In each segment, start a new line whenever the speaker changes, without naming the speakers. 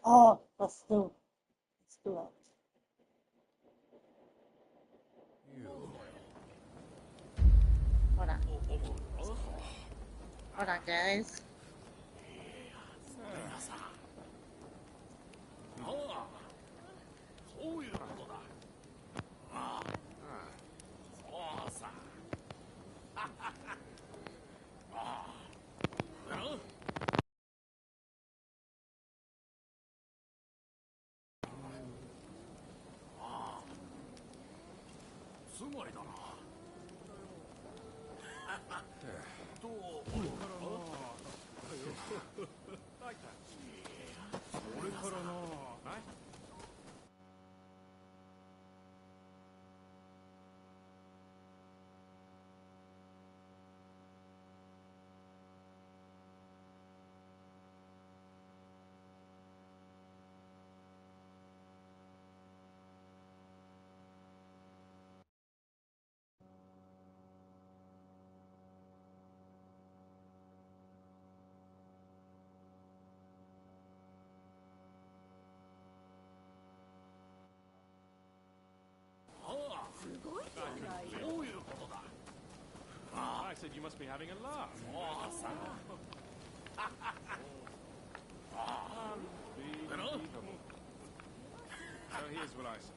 Oh, let's do it. Hold on. Hold on, guys.
そういうことだ。ああ、そうさ。ああ、つまりだな。と、俺からな。俺からな。はい。I said you must be having a laugh. Unbelievable. So here's what I say.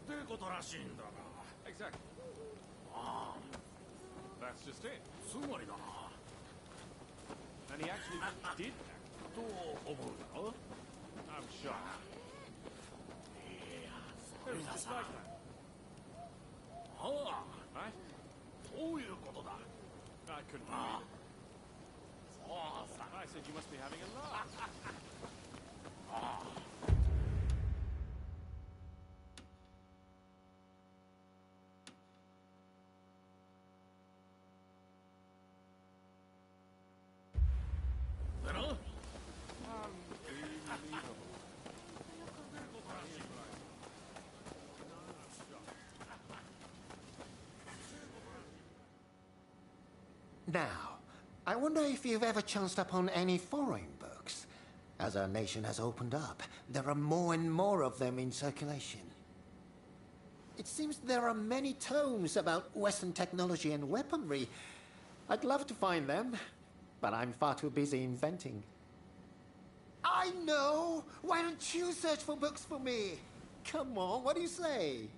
ってことらしいんだな。Exactly. That's just it. つまりだな。And he actually did that. と思うだろ I'm shocked. It was just like that. Right? そういうことだ。I couldn't believe it. I said you must be having a laugh.
Now, I wonder if you've ever chanced upon any foreign books. As our nation has opened up, there are more and more of them in circulation. It seems there are many tomes about Western technology and weaponry. I'd love to find them, but I'm far too busy inventing. I know! Why don't you search for books for me? Come on, what do you say?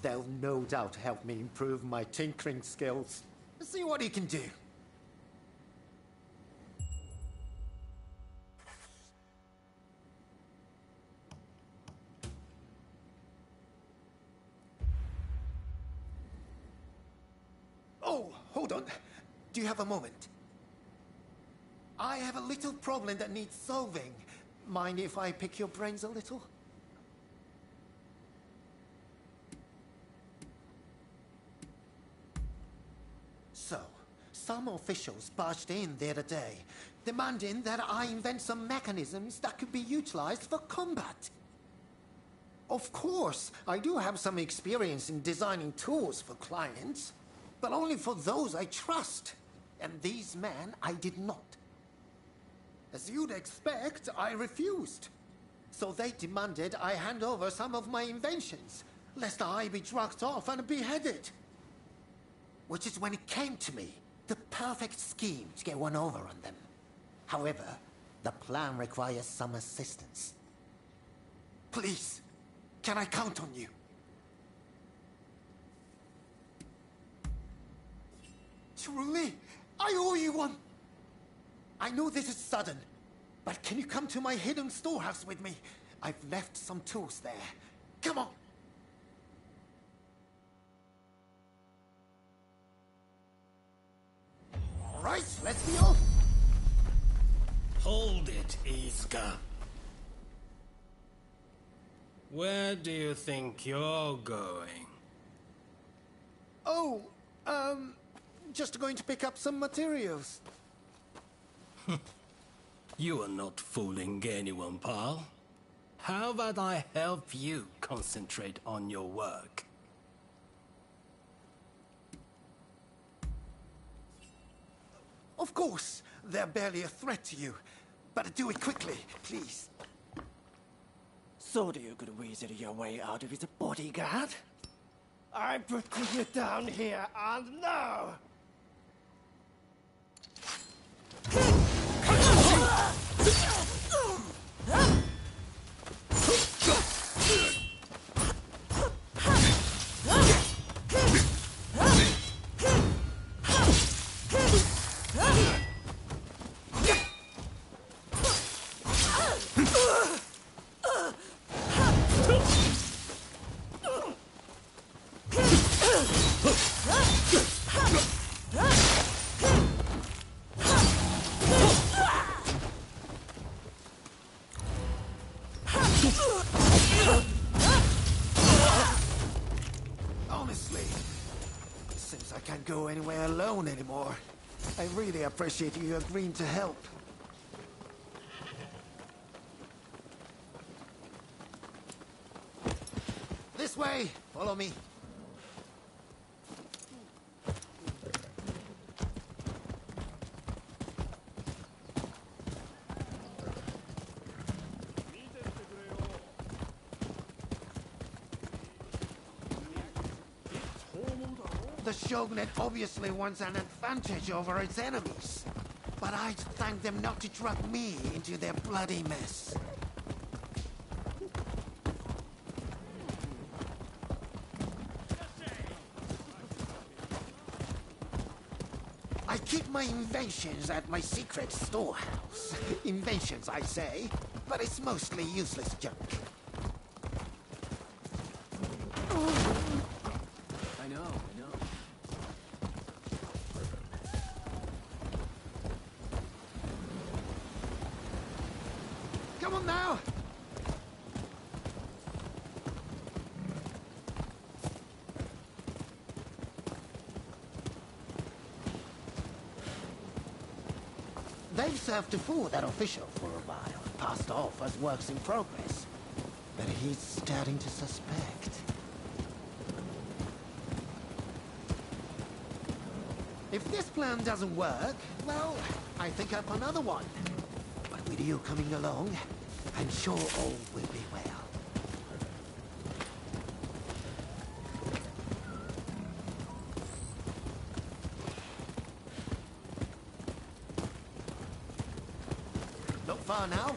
They'll no doubt help me improve my tinkering skills. See what you can do. Oh, hold on. Do you have a moment? I have a little problem that needs solving. Mind if I pick your brains a little? So, some officials barged in the other day, demanding that I invent some mechanisms that could be utilized for combat. Of course, I do have some experience in designing tools for clients, but only for those I trust. And these men, I did not. As you'd expect, I refused. So they demanded I hand over some of my inventions, lest I be drugged off and beheaded. Which is when it came to me, the perfect scheme to get one over on them. However, the plan requires some assistance. Please, can I count on you? Truly, I owe you one. I know this is sudden, but can you come to my hidden storehouse with me? I've left some tools there. Come on. All right, let's be off.
Hold it, Izuka. Where do you think you're going?
Oh, just going to pick up some materials.
You are not fooling anyone, pal. How about I help you concentrate on your work?
Of course, they're barely a threat to you. but do it quickly, please.
So do you could weasel your way out of his bodyguard? I'm putting you down here and now!
Honestly, since I can't go anywhere alone anymore, I really appreciate you agreeing to help. This way! Follow me. The Shogunate obviously wants an advantage over its enemies. But I'd thank them not to drag me into their bloody mess. I keep my inventions at my secret storehouse. Inventions, I say, but it's mostly useless junk.
I know.
Come on now! They've served to fool that official for a while, passed off as works in progress. But he's starting to suspect. If this plan doesn't work, well, I think up another one. But with you coming along, I'm sure all will be well. Not far now.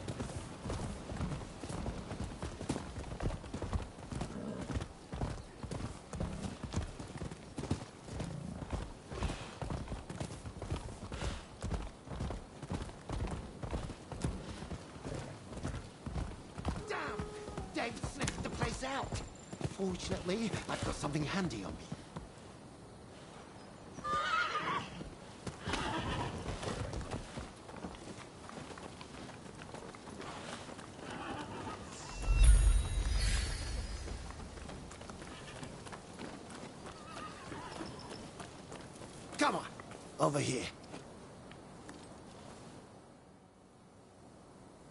Damn! Dave sniffed the place out. Fortunately, I've got something handy on me. Come on, over here.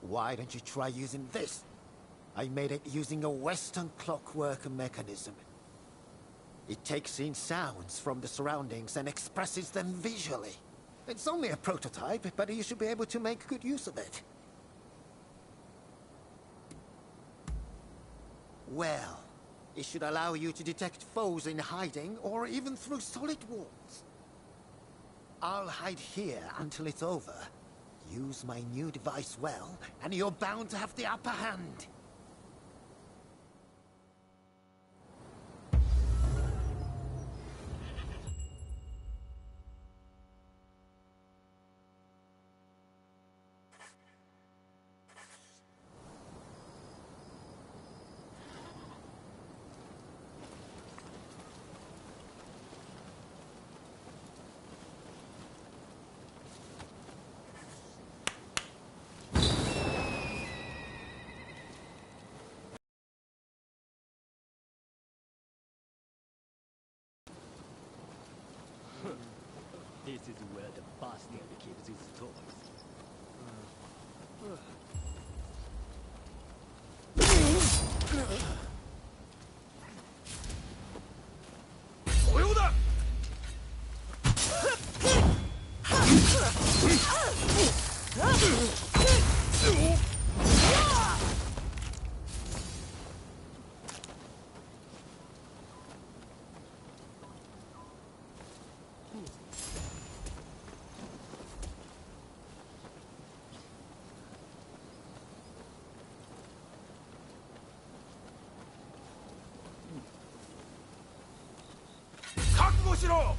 Why don't you try using this? I made it using a Western clockwork mechanism. It takes in sounds from the surroundings and expresses them visually. It's only a prototype, but you should be able to make good use of it. Well, it should allow you to detect foes in hiding or even through solid walls. I'll hide here until it's over. Use my new device well, and you're bound to have the upper hand.
This is where the bastard keeps his toys.
しろ。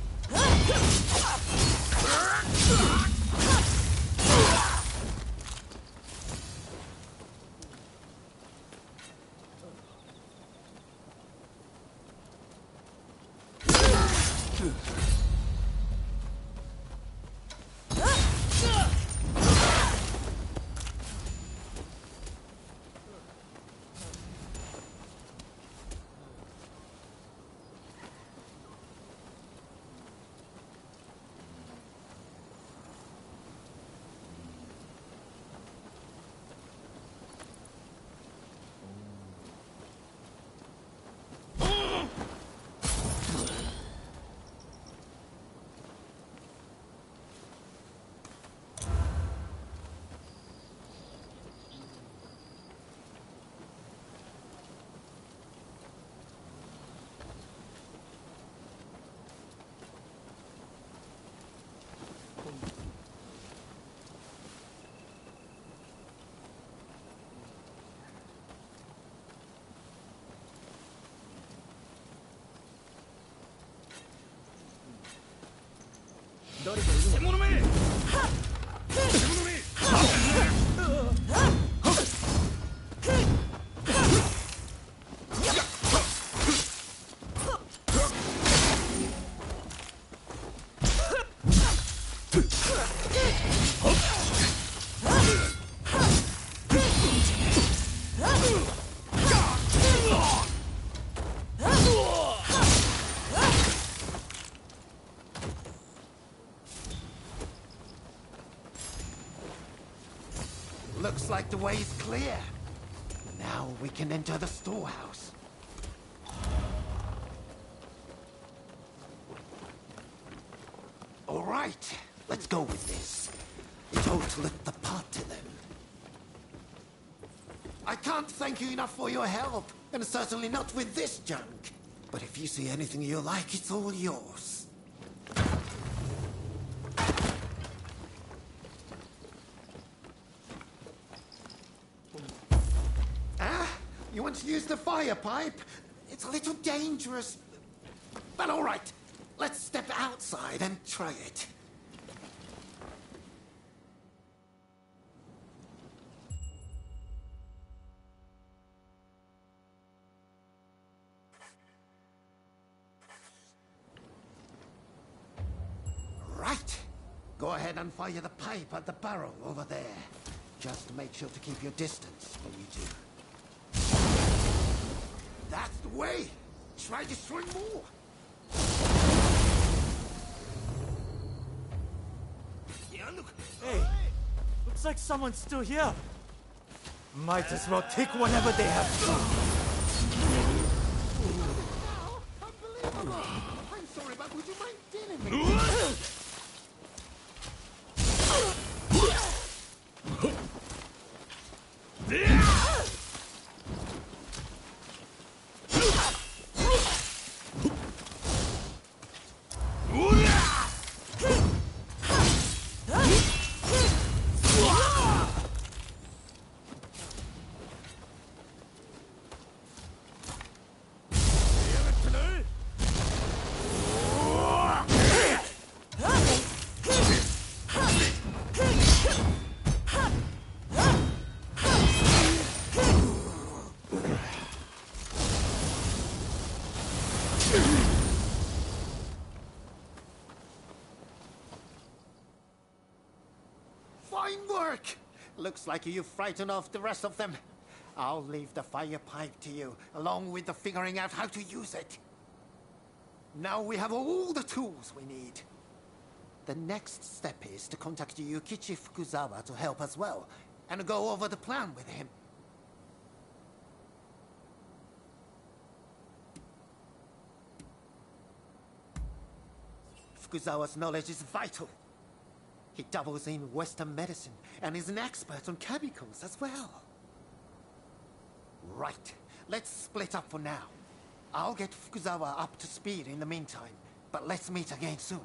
獣め。獣め。
Looks like the way's clear. Now we can enter the storehouse. All right, let's go with this. Don't let the pot to them. I can't thank you enough for your help, and certainly not with this junk. But if you see anything you like, it's all yours. You want to use the fire pipe? It's a little dangerous. But all right, let's step outside and try it. Right. Go ahead and fire the pipe at the barrel over there. Just make sure to keep your distance when you do. That's the way! Try destroying more!
Hey, looks like someone's still here. Might as well take whatever they have.
Unbelievable! I'm sorry, but would you mind dealing with me? Fine work! Looks like you've frightened off the rest of them. I'll leave the fire pipe to you, along with the figuring out how to use it. Now we have all the tools we need. The next step is to contact Yukichi Fukuzawa to help as well, and go over the plan with him. Fukuzawa's knowledge is vital. He doubles in Western medicine and is an expert on chemicals as well. Right. Let's split up for now. I'll get Fukuzawa up to speed in the meantime, but let's meet again soon.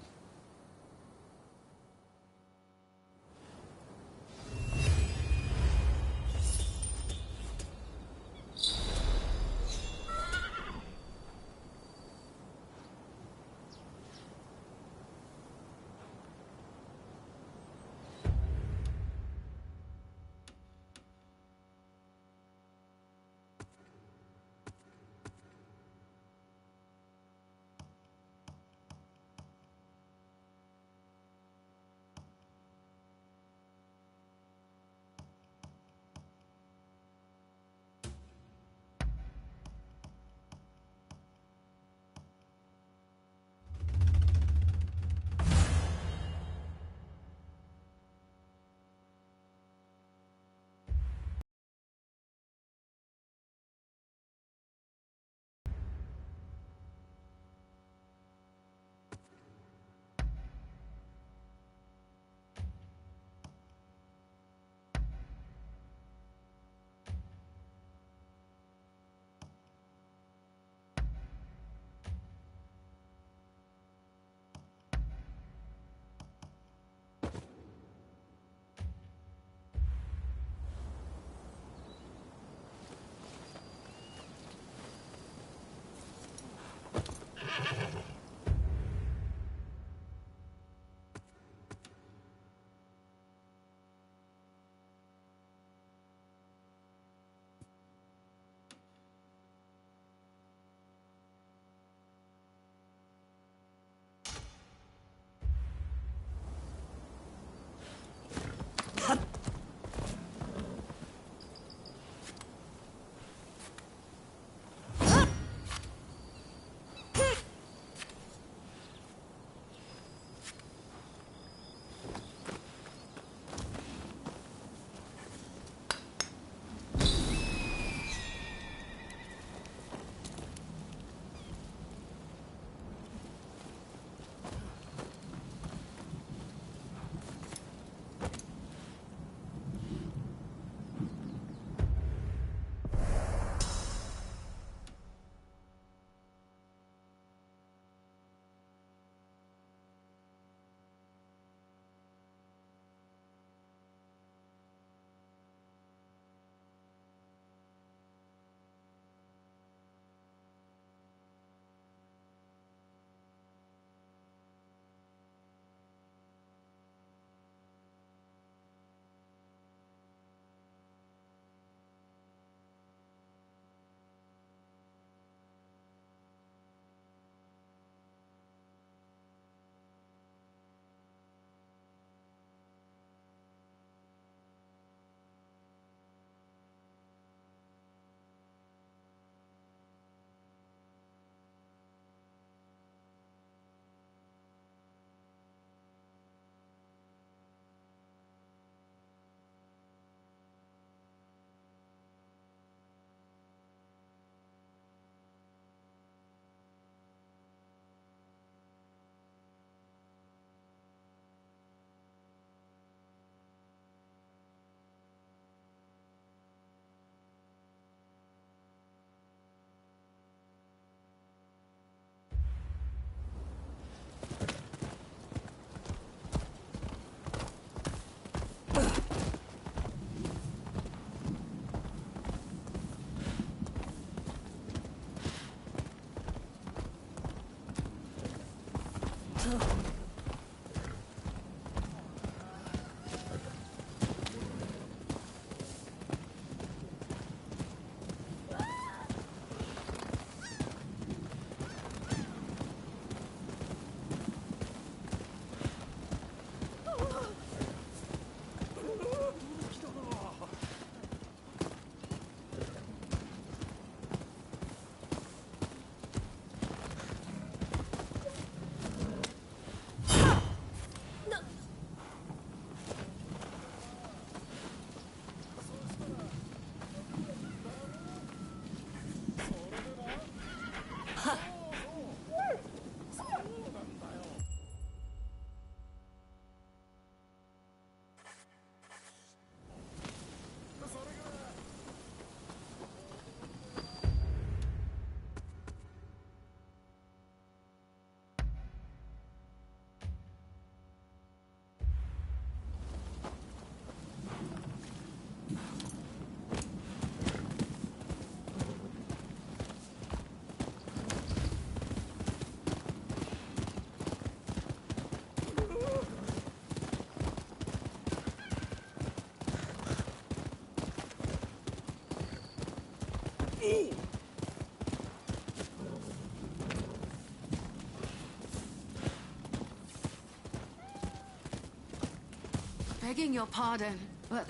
Begging your pardon, but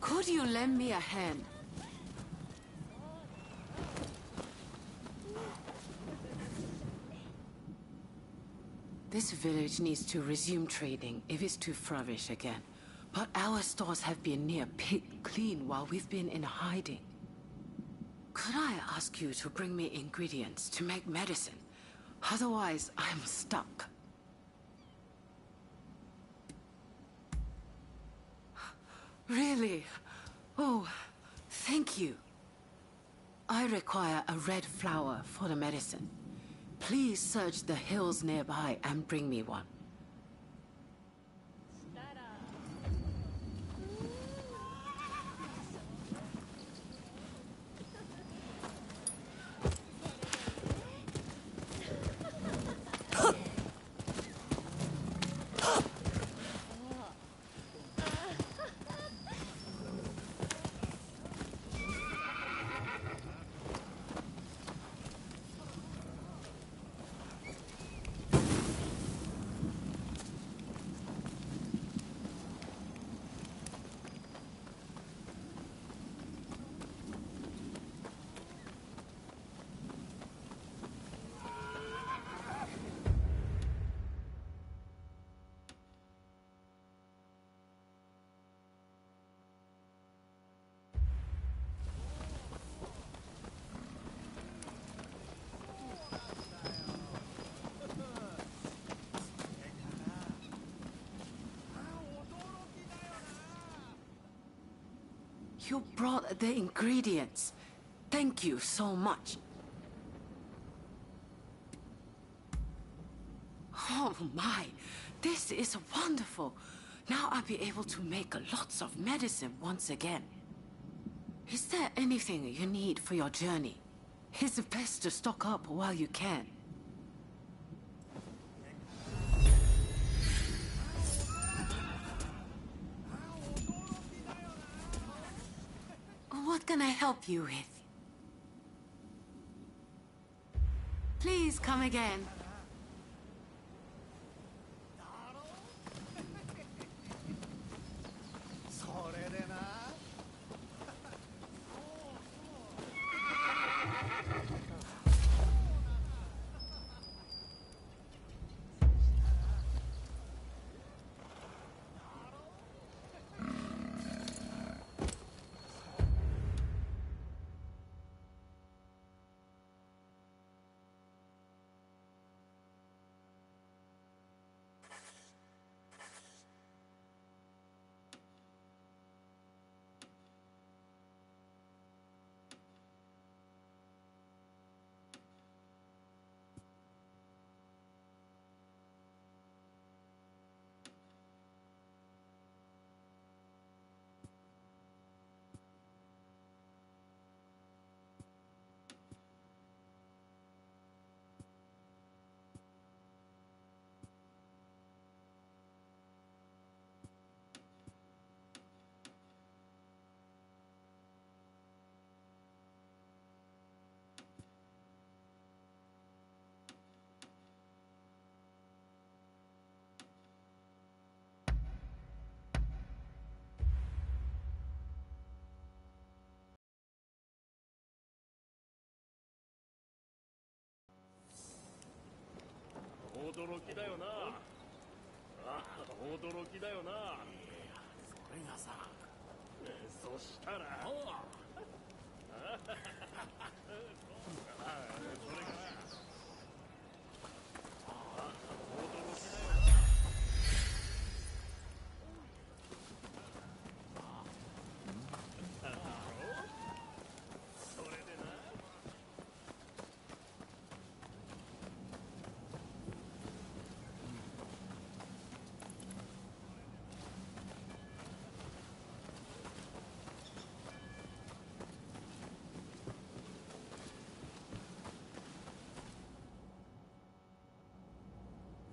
could you lend me a hand? This village needs to resume trading if it's to flourish again. But our stores have been near pig clean while we've been in hiding. Could I ask you to bring me ingredients to make medicine? Otherwise, I'm stuck. Really? Oh, thank you. I require a red flower for the medicine. Please search the hills nearby and bring me one. You brought the ingredients. Thank you so much. Oh my, this is wonderful. Now I'll be able to make lots of medicine once again. Is there anything you need for your journey? It's best to stock up while you can. What can I help you with? Please come again.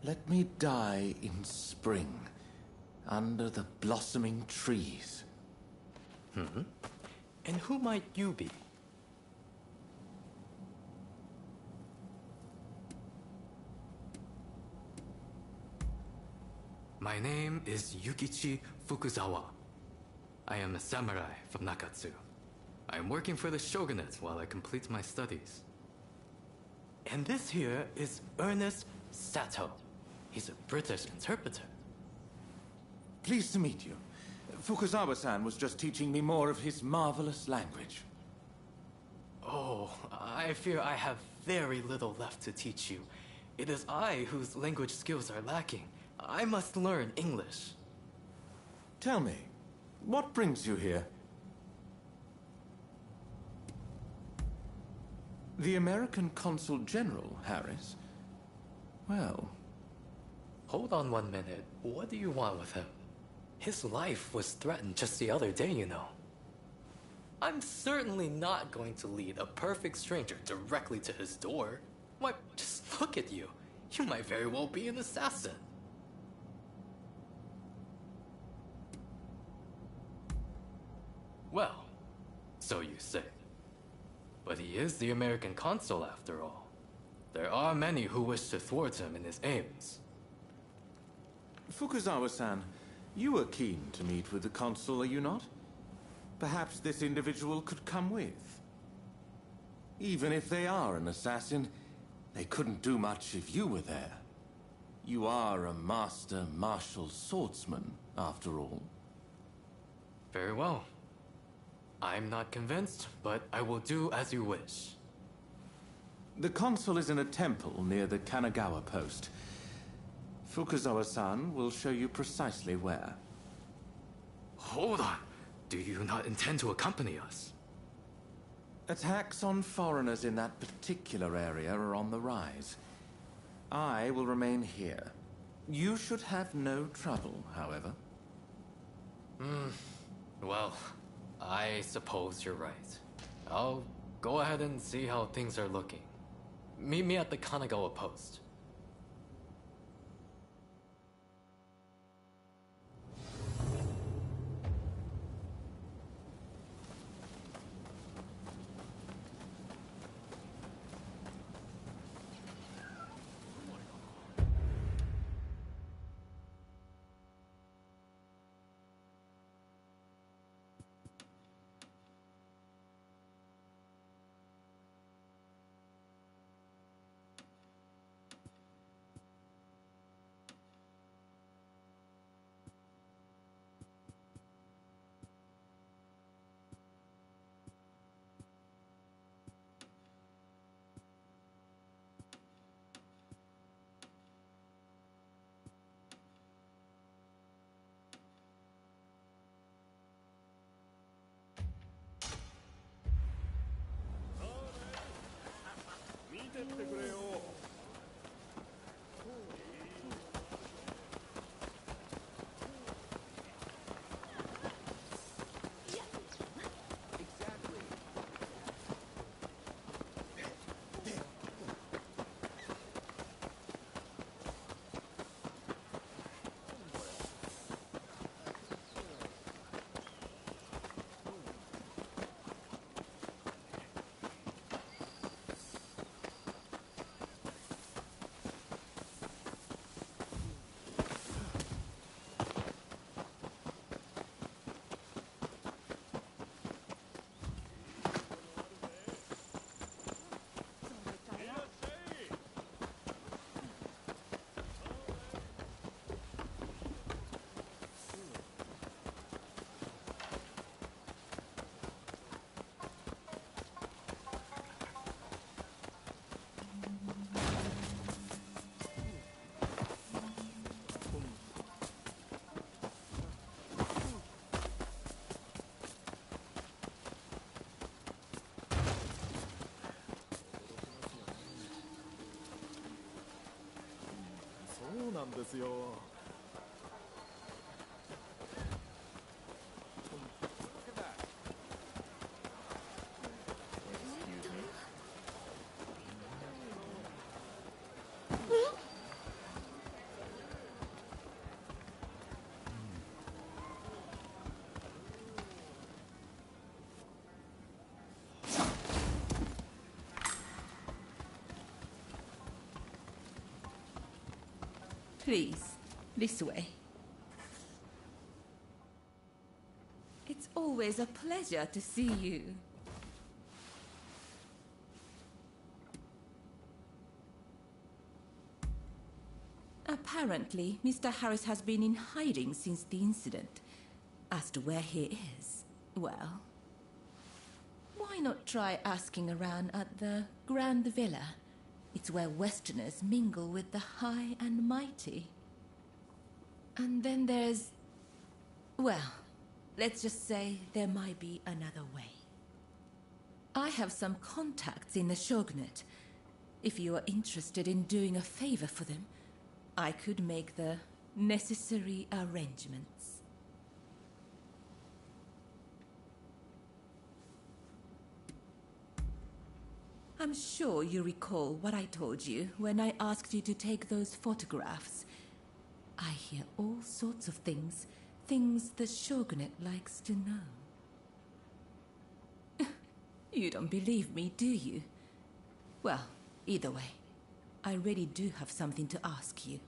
Let me die in spring, under the blossoming trees.
And who might you be? My name is Yukichi Fukuzawa. I am a samurai from Nakatsu. I am working for the shogunate while I complete my studies. And this here is Ernest Sato. He's a British interpreter.
Pleased to meet you. Fukuzawa-san was just teaching me more of his marvelous language.
Oh, I fear I have very little left to teach you. It is I whose language skills are lacking. I must learn English.
Tell me, what brings you here? The American Consul General, Harris? Well...
Hold on 1 minute. What do you want with him? His life was threatened just the other day, you know. I'm certainly not going to lead a perfect stranger directly to his door. Why, just look at you. You might very well be an assassin. Well, so you say. But he is the American consul after all. There are many who wish to thwart him in his aims.
Fukuzawa-san, you were keen to meet with the consul, are you not? Perhaps this individual could come with. Even if they are an assassin, they couldn't do much if you were there. You are a master martial swordsman, after all.
Very well. I'm not convinced, but I will do as you wish.
The consul is in a temple near the Kanagawa post. Fukuzawa-san will show you precisely where.
Hold on. Do you not intend to accompany us?
Attacks on foreigners in that particular area are on the rise. I will remain here. You should have no trouble, however.
Well, I suppose you're right. I'll go ahead and see how things are looking. Meet me at the Kanagawa post.
Please, this way. It's always a pleasure to see you. Apparently, Mr. Harris has been in hiding since the incident. As to where he is, well, why not try asking around at the Grand Villa? It's where Westerners mingle with the high and mighty. And then there's... well, let's just say there might be another way. I have some contacts in the Shogunate. If you are interested in doing a favor for them, I could make the necessary arrangements. I'm sure you recall what I told you when I asked you to take those photographs. I hear all sorts of things the Shogunate likes to know. You don't believe me, do you? Well, either way, I really do have something to ask you.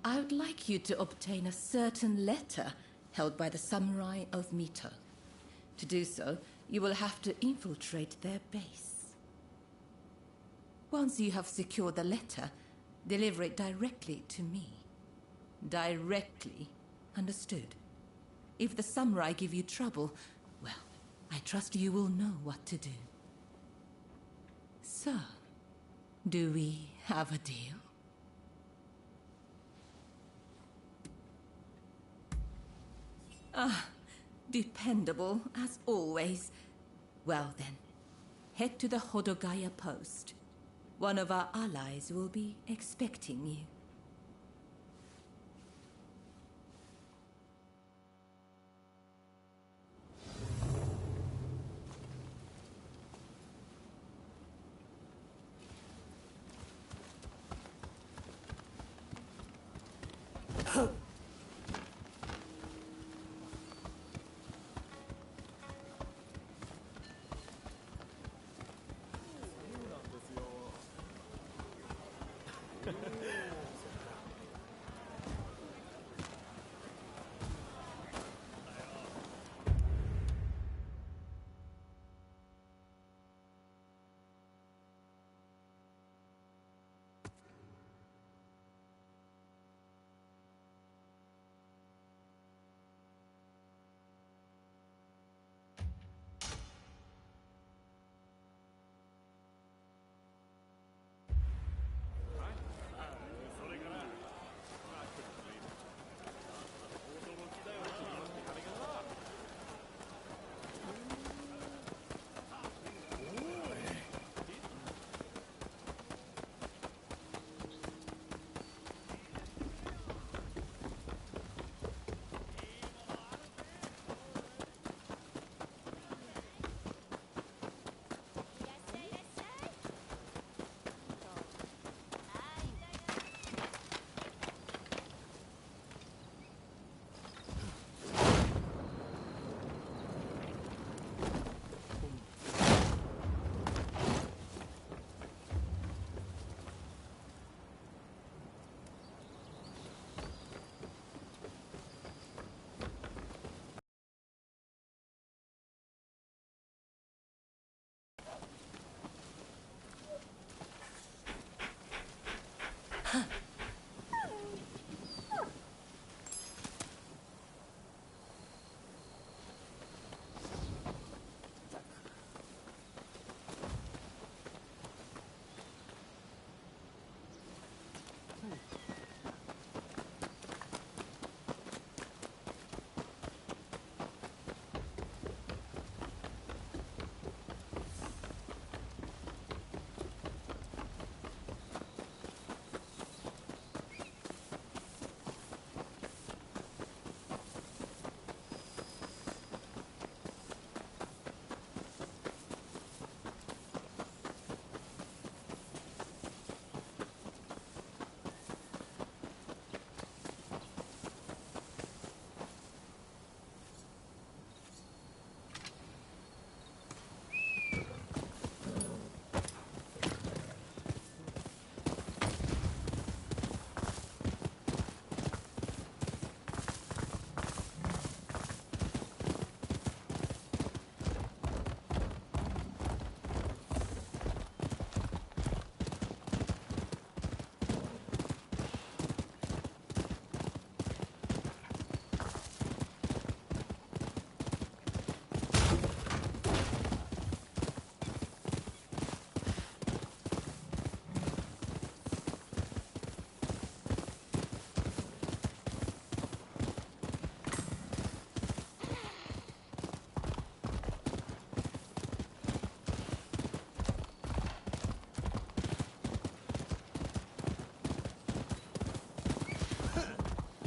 I would like you to obtain a certain letter held by the samurai of Mito. To do so, you will have to infiltrate their base. Once you have secured the letter, deliver it directly to me. Directly, understood? If the samurai give you trouble, well, I trust you will know what to do. So, do we have a deal? Dependable, as always. Well then, head to the Hodogaya post. One of our allies will be expecting you.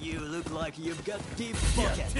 You look like you've got deep pockets.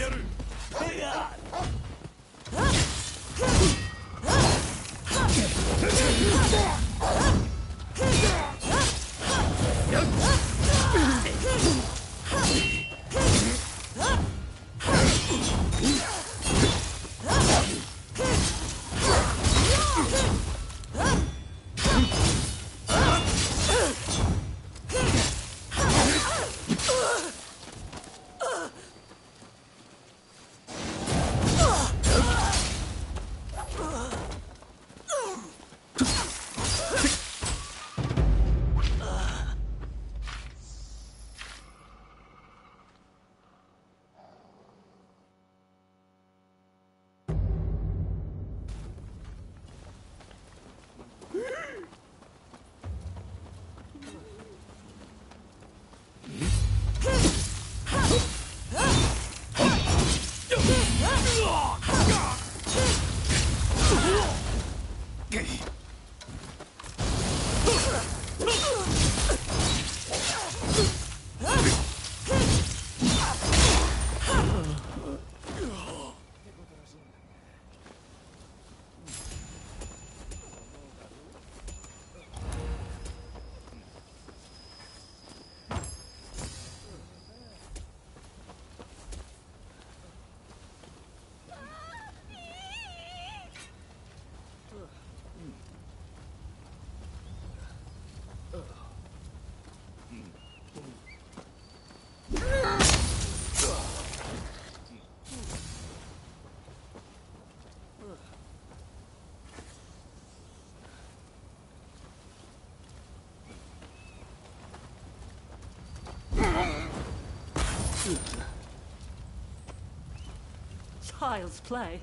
Child's play.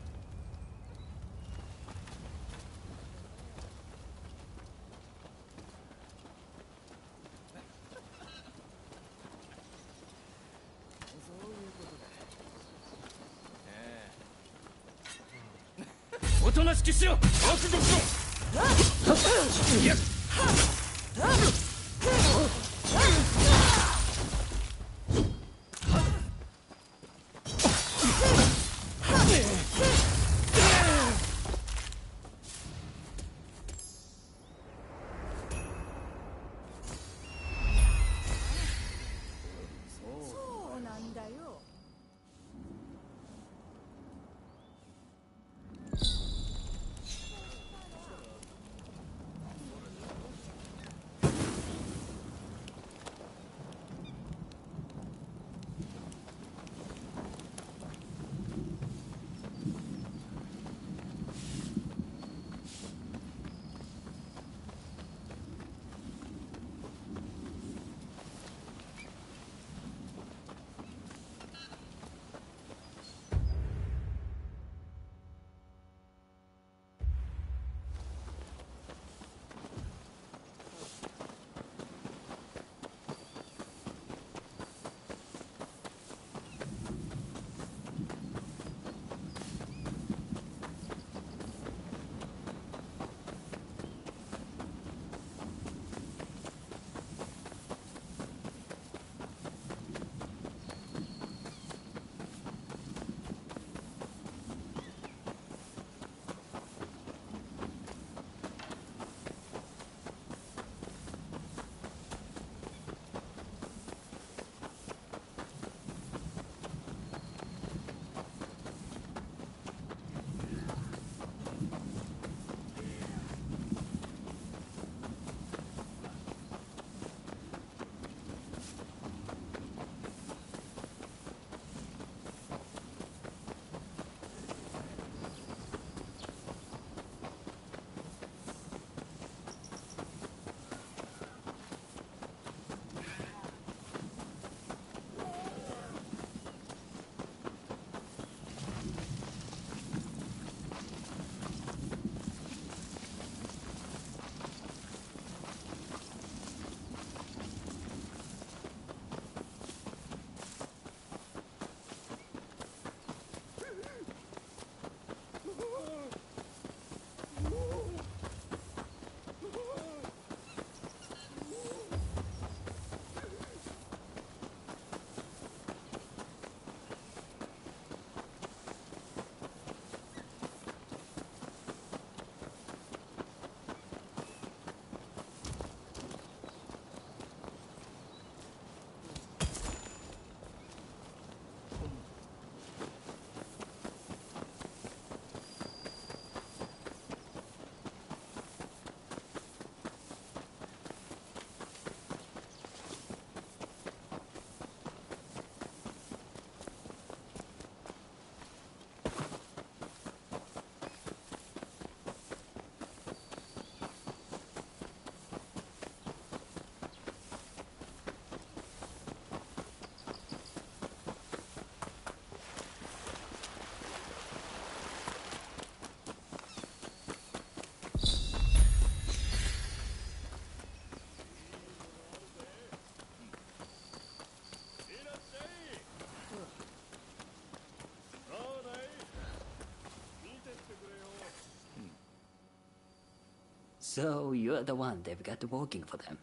So you're the one they've got working for them.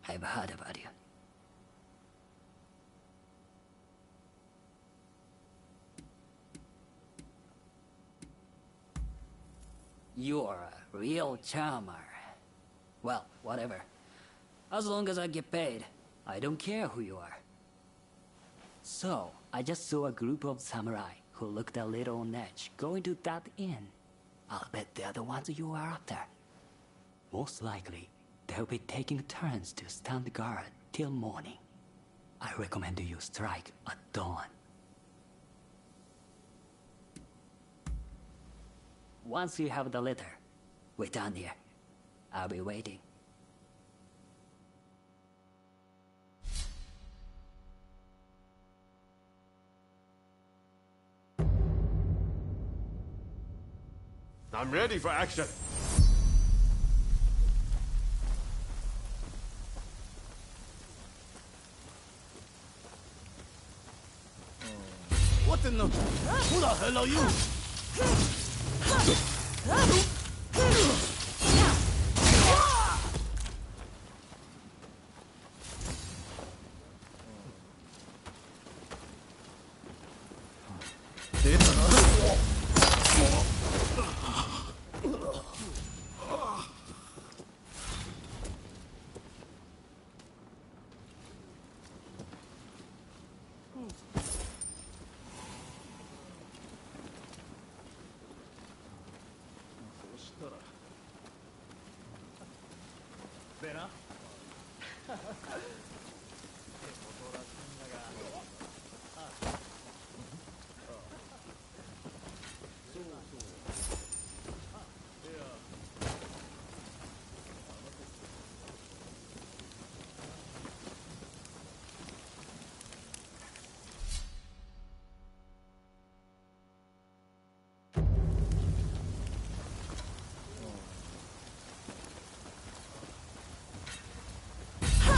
I've heard about you. You're a real charmer. Well, whatever. As long as I get paid, I don't care who you are. So, I just saw a group of samurai who looked a little on edge going to that inn. I'll bet they're the ones you are after. Most likely, they'll be taking turns to stand guard till morning. I recommend you strike at dawn. Once you have the letter, we're done here. I'll be waiting.
I'm ready for action.
What in the... Who the hell are you?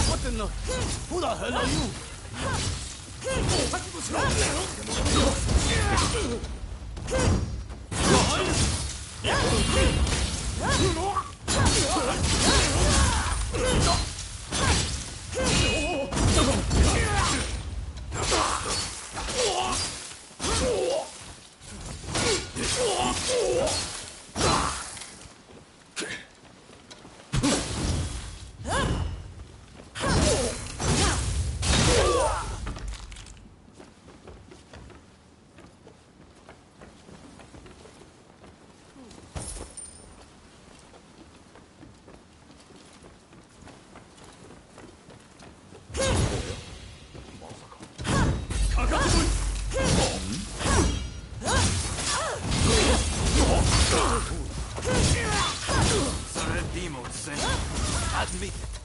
What in the... Who the hell are you? Admit it.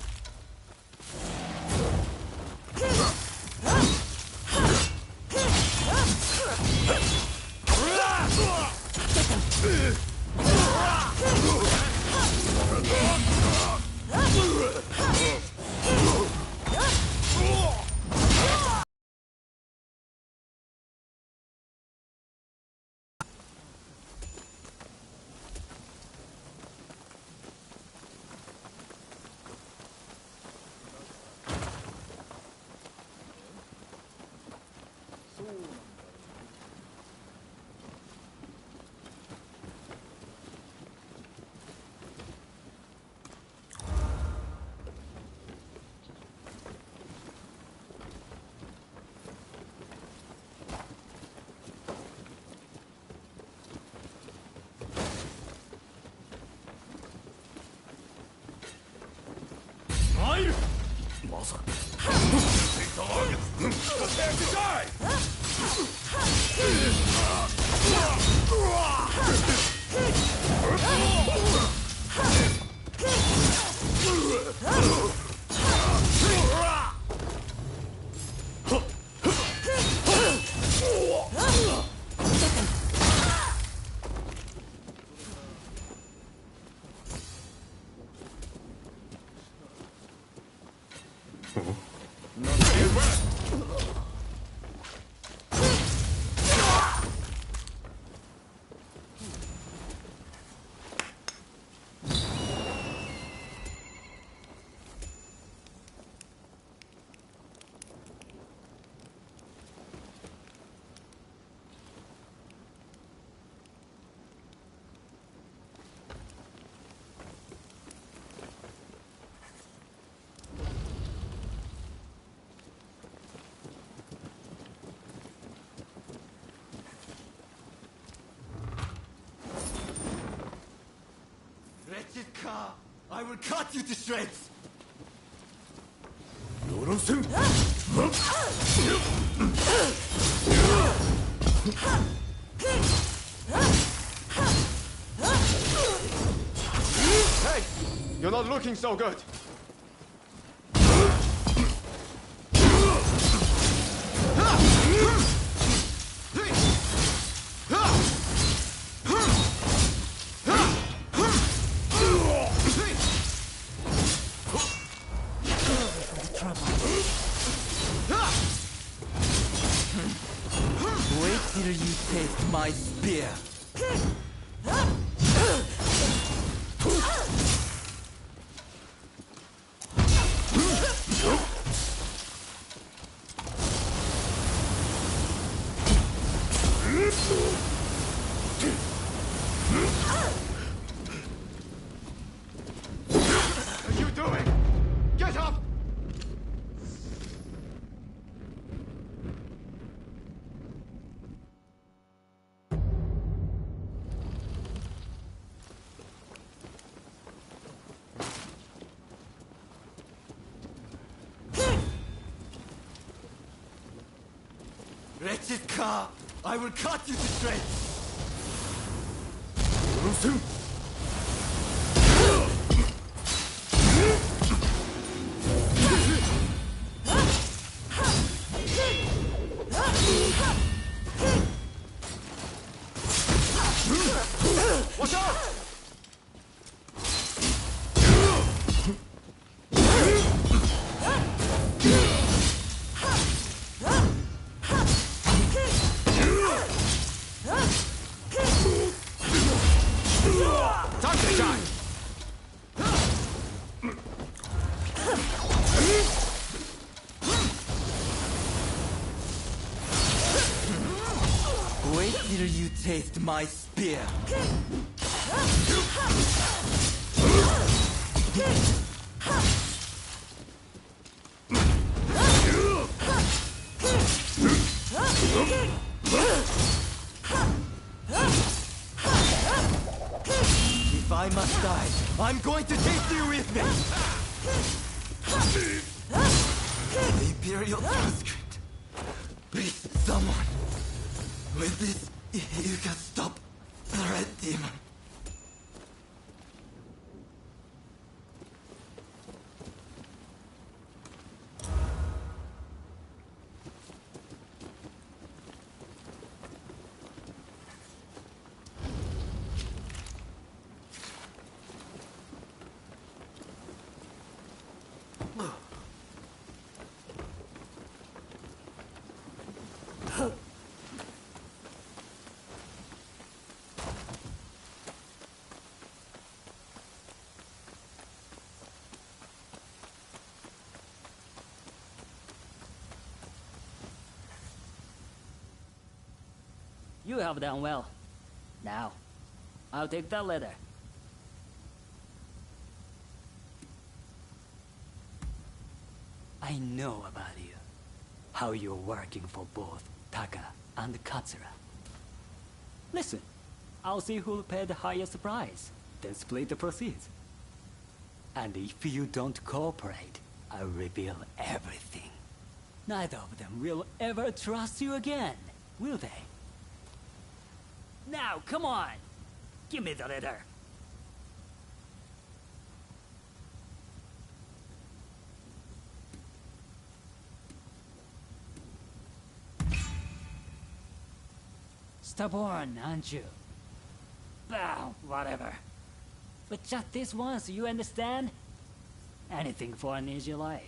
Take targets! Prepare to die!
Wretched car! I will cut you to shreds!
Hey! You're not looking so good.
Wait till you taste my spear.
What are you doing? Get up!
Wretched car! I will cut you to shreds!
Watch out! Time to shine!
Wait till you taste my spear. If I must die, I'm going to take you with me! The Imperial transcript. Please, someone. With this, you can stop the Red Demon.
You have done well. Now, I'll take that letter. I know about you. How you're working for both Taka and Katsura. Listen, I'll see who'll pay the highest price, then split the proceeds. And if you don't cooperate, I'll reveal everything. Neither of them will ever trust you again, will they? Now, come on! Give me the letter! Stubborn, aren't you? Bah, whatever. But just this once, you understand? Anything for an easy life.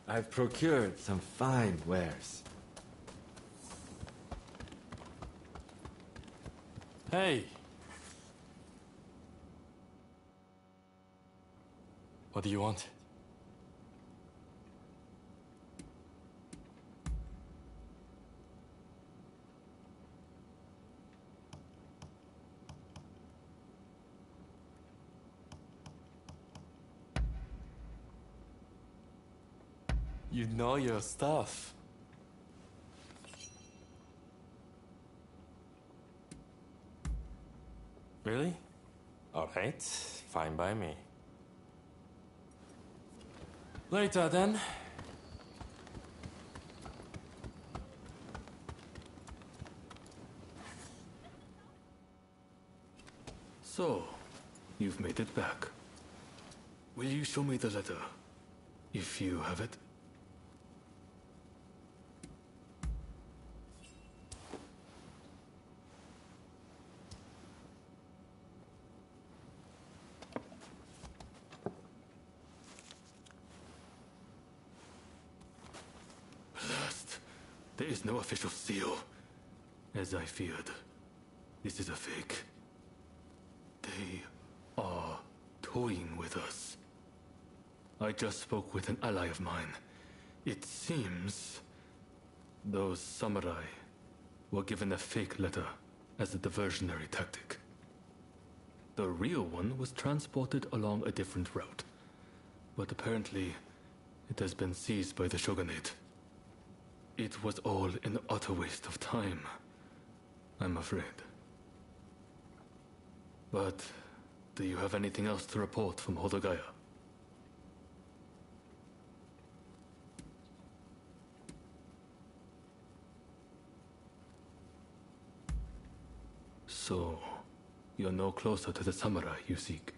I've procured some fine wares.
Hey! What do you want? You know your stuff. Really? Alright, fine by me. Later then. So, you've made it back. Will you show me the letter? If you have it? Blast. There is no official seal. As I feared. This is a fake. They are toying with us. I just spoke with an ally of mine. It seems those samurai were given a fake letter as a diversionary tactic. The real one was transported along a different route, but apparently it has been seized by the shogunate. It was all an utter waste of time, I'm afraid. But do you have anything else to report from Hodogaya? So, you're no closer to the samurai you seek.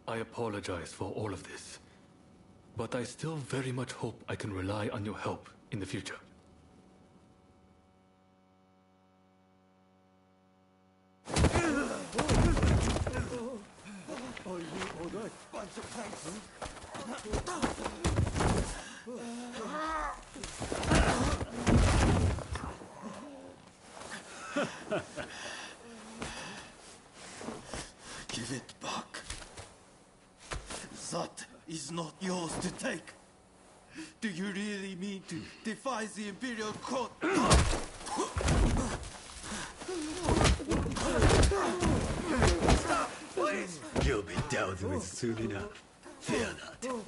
I apologize for all of this, but I still very much hope I can rely on your help in the future.
Are you alright? Bunch of thanks.
Give it back. That is not yours to take. Do you really mean to defy the Imperial Court? Stop, please!
You'll be dealt with soon enough. Fear not.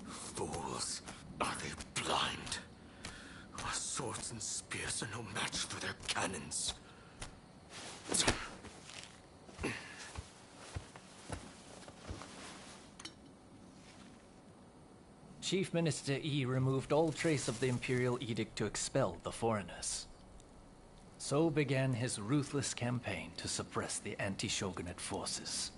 Fools. Are they blind? Our swords and spears are no match for their cannons.
Chief Minister Yi removed all trace of the Imperial Edict to expel the foreigners. So began his ruthless campaign to suppress the anti-shogunate forces.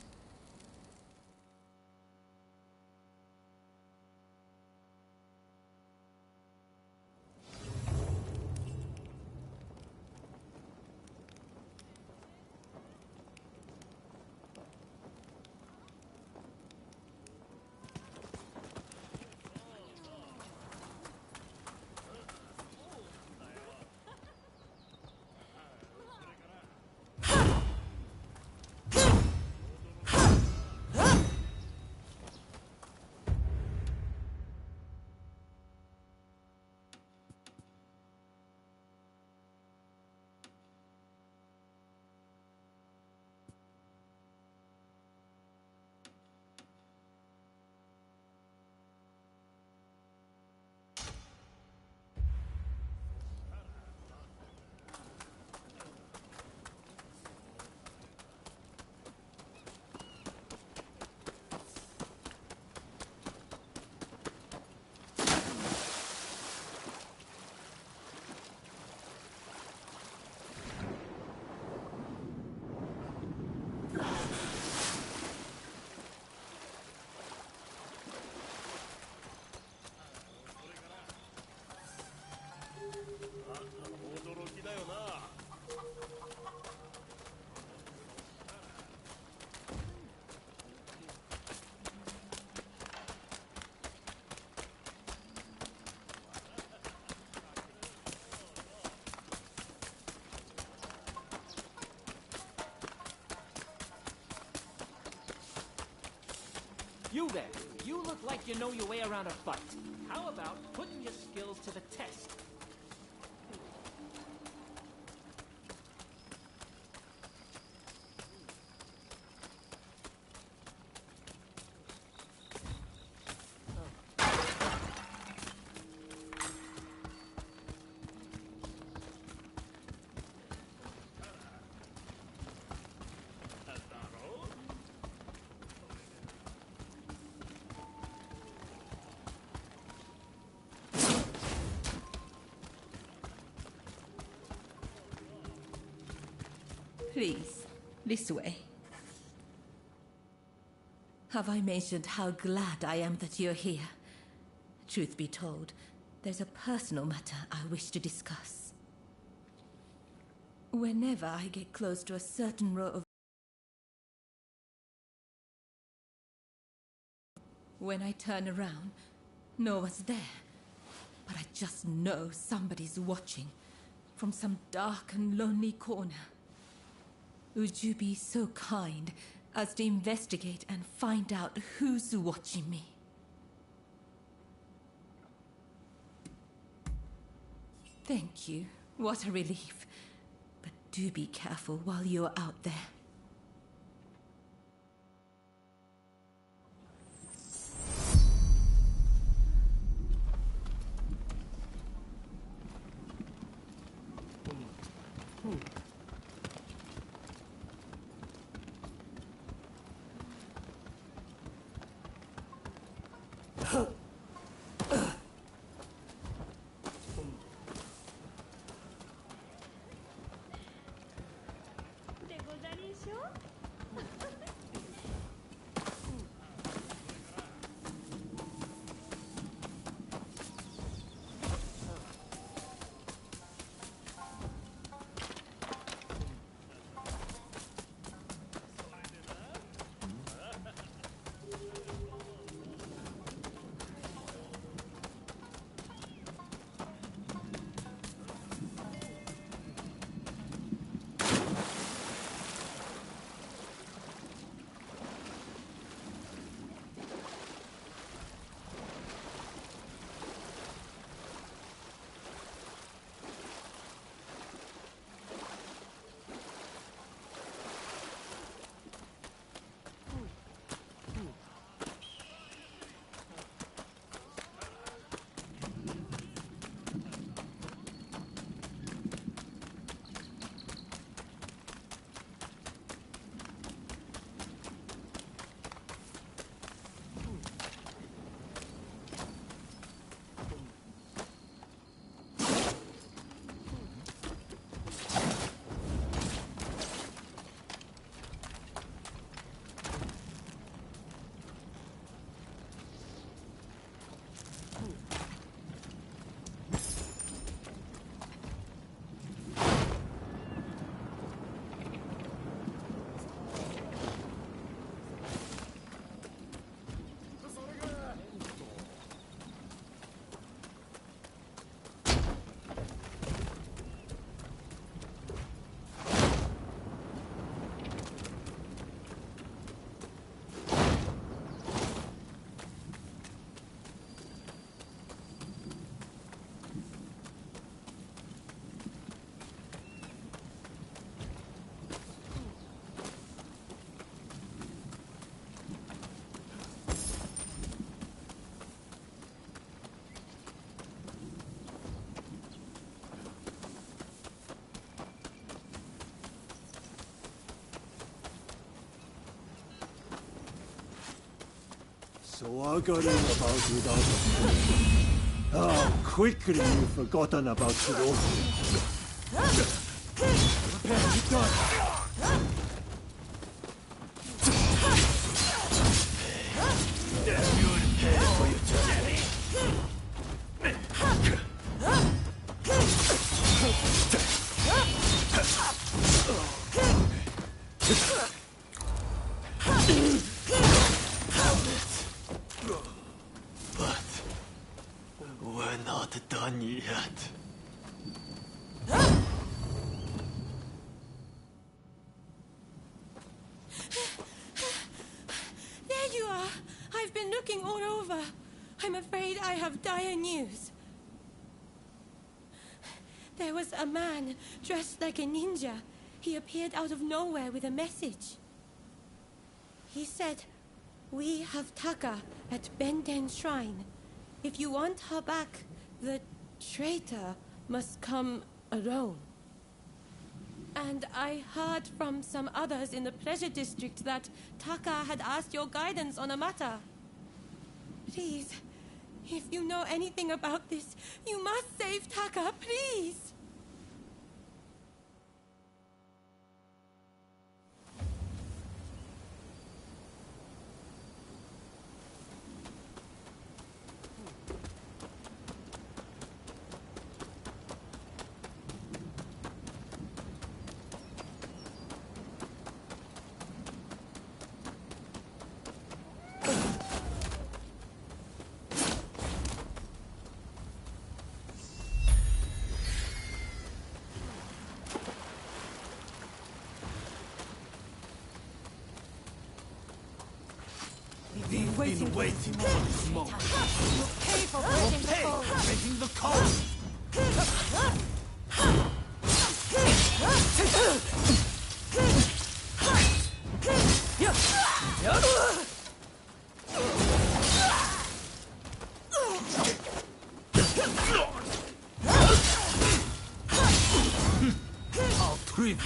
You there, you look like you know your way around a fight. How about putting your skills to the test?
Please, this way. Have I mentioned how glad I am that you're here? Truth be told, there's a personal matter I wish to discuss. Whenever I get close to a certain row of... When I turn around, no one's there. But I just know somebody's watching from some dark and lonely corner. Would you be so kind as to investigate and find out who's watching me? Thank you. What a relief. But do be careful while you're out there.
So arguing about without a plan. How quickly you've forgotten about Hiroshi. Prepare to die. You'll pay for your journey. We're not done yet.
There you are!
I've been looking all over. I'm afraid I have dire news. There was a man dressed like a ninja. He appeared out of nowhere with a message. He said, "We have Taka at Benden Shrine. If you want her back, the traitor must come alone." And I heard from some others in the Pleasure District that Taka had asked your guidance on a matter. Please, if you know anything about this, you must save Taka, please!
We've been waiting for this moment.
You'll pay for breaking the code!
Breaking the code!
I'll treat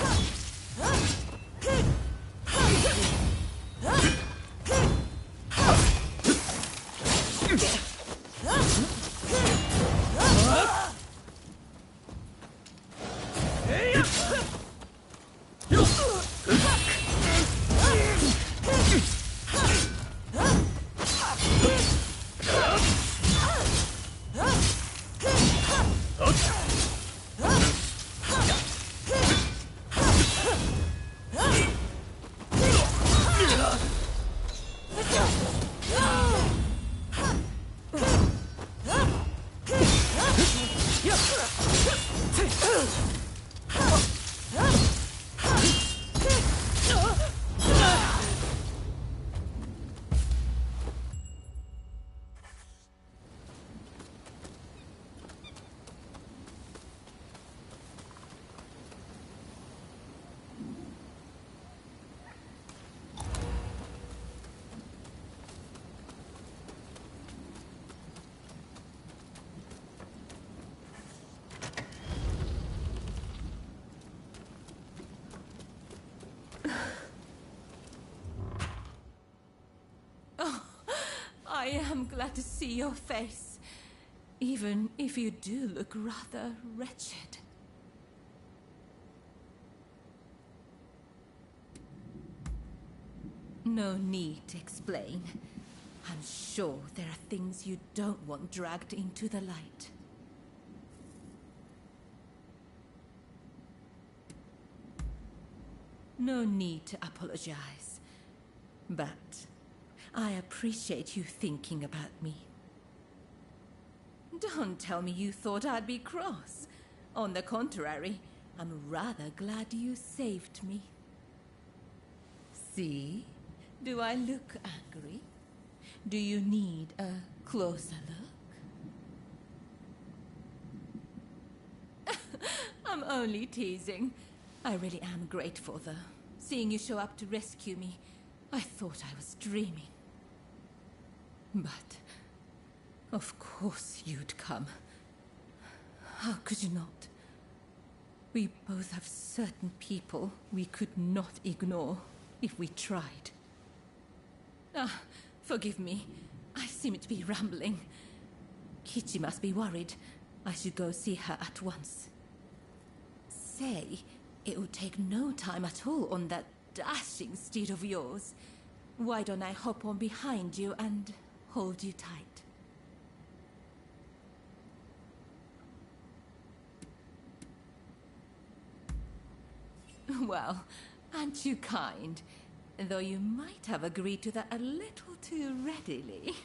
I am glad to see your face, even if you do look rather wretched. No need to explain. I'm sure there are things you don't want dragged into the light. No need to apologize, but I appreciate you thinking about me. Don't tell me you thought I'd be cross. On the contrary, I'm rather glad you saved me. See? Do I look angry? Do you need a closer look? I'm only teasing. I really am grateful, though. Seeing you show up to rescue me, I thought I was dreaming. But, of course you'd come. How could you not? We both have certain people we could not ignore if we tried. Ah, forgive me. I seem to be rambling. Kichi must be worried. I should go see her at once. Say, it would take no time at all on that dashing steed of yours. Why don't I hop on behind you and hold you tight? Well, aren't you kind? Though you might have agreed to that a little too readily.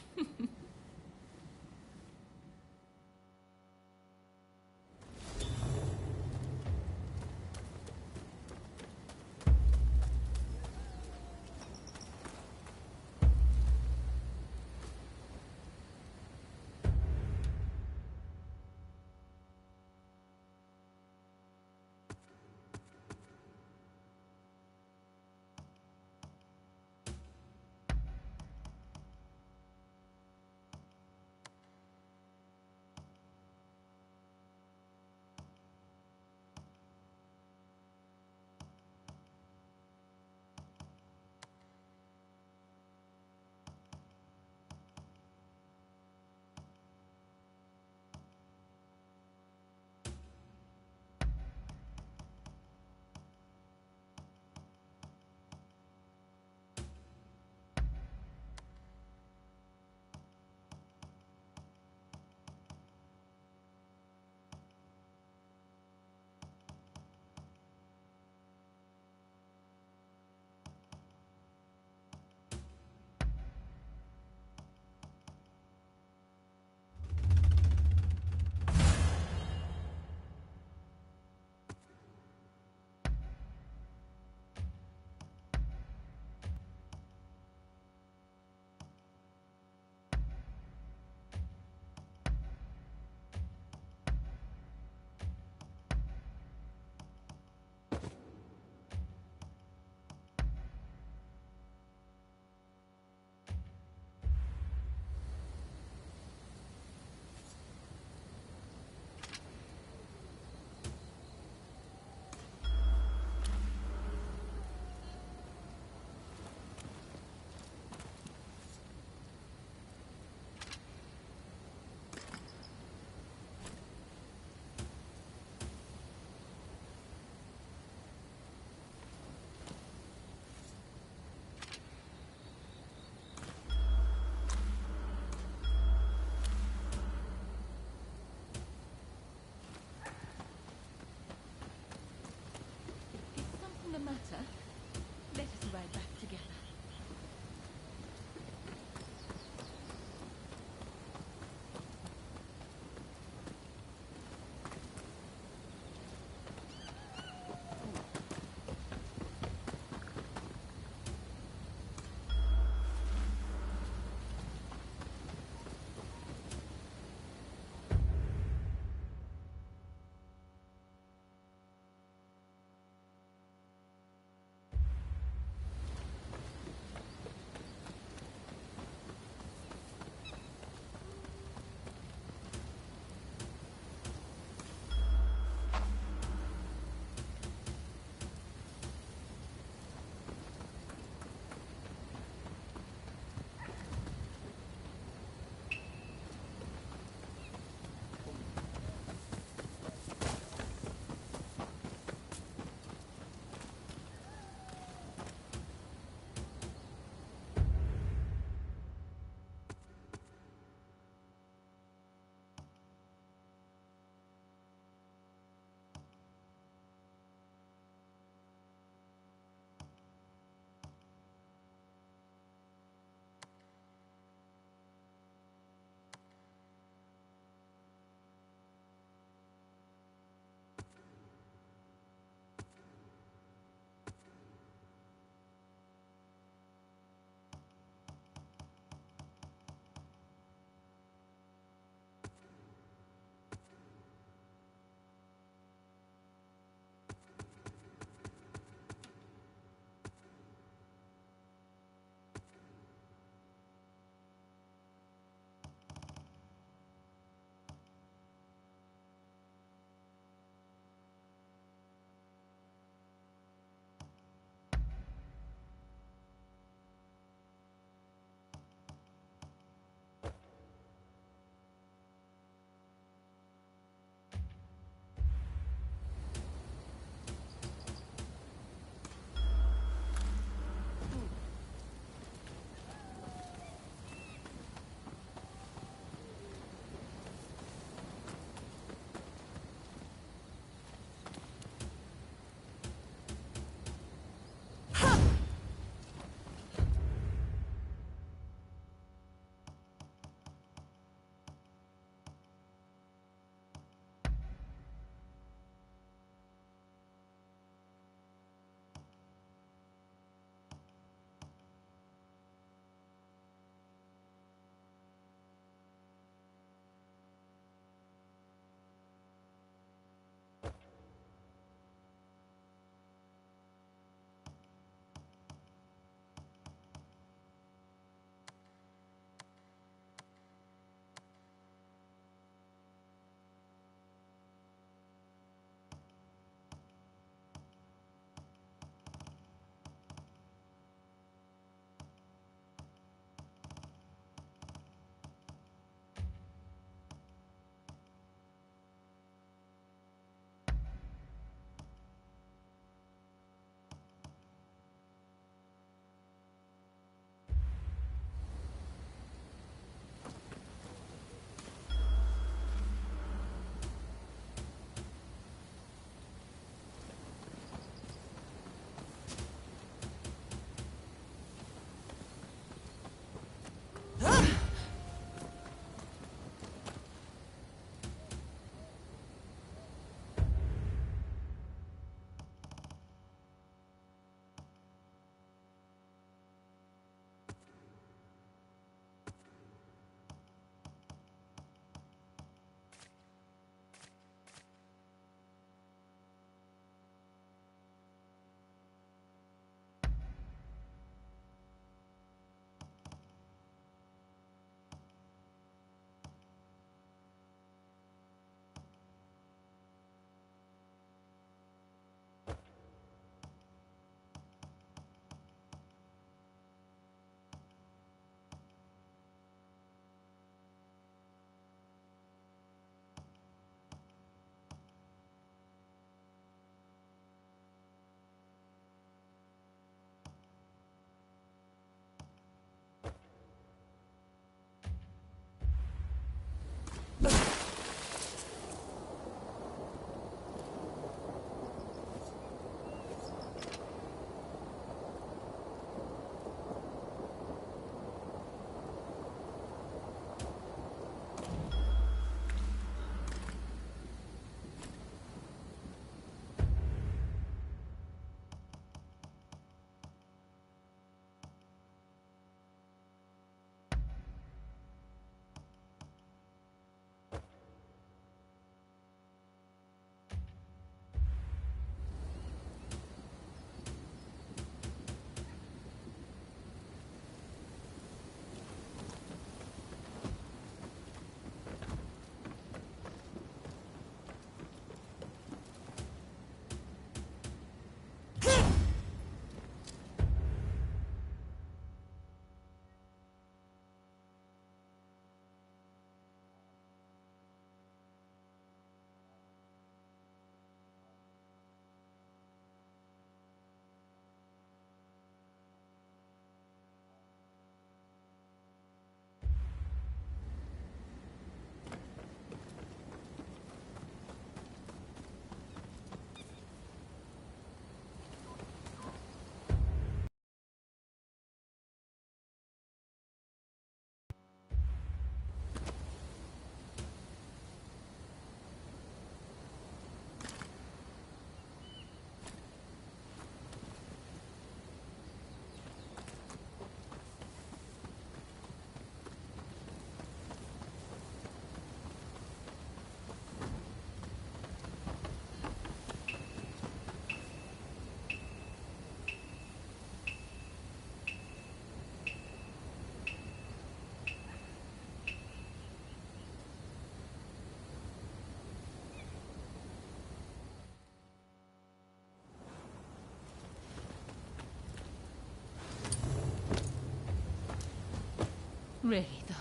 Really, though,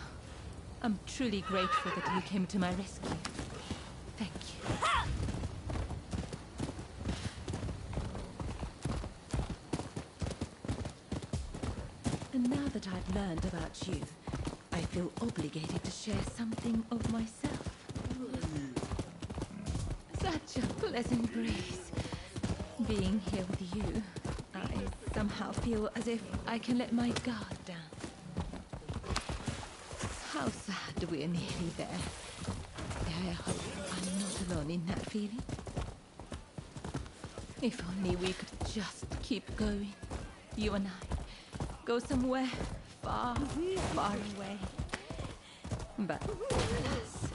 I'm truly grateful that you came to my rescue. Thank you. And now that I've learned about you, I feel obligated to share something of myself. Such a pleasant breeze. Being here with you, I somehow feel as if I can let my guard down. How sad we're nearly there. I hope I'm not alone in that feeling. If only we could just keep going, you and I. Go somewhere far, far away. But alas.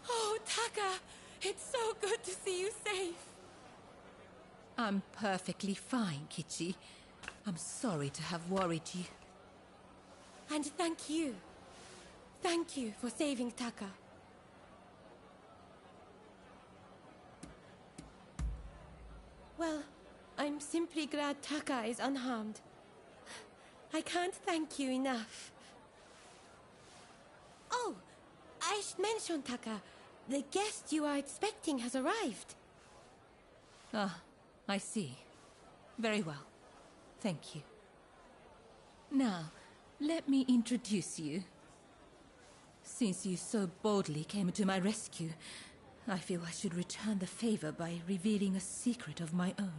Oh, Taka! It's so good to see you safe.
I'm perfectly fine, Kichi. I'm sorry to have worried you.
And thank you. Thank you for saving Taka. Well, I'm simply glad Taka is unharmed. I can't thank you enough. Oh, I should mention, Taka. The guest you are expecting has arrived.
Ah, I see. Very well. Thank you. Now, let me introduce you. Since you so boldly came to my rescue, I feel I should return the favor by revealing a secret of my own.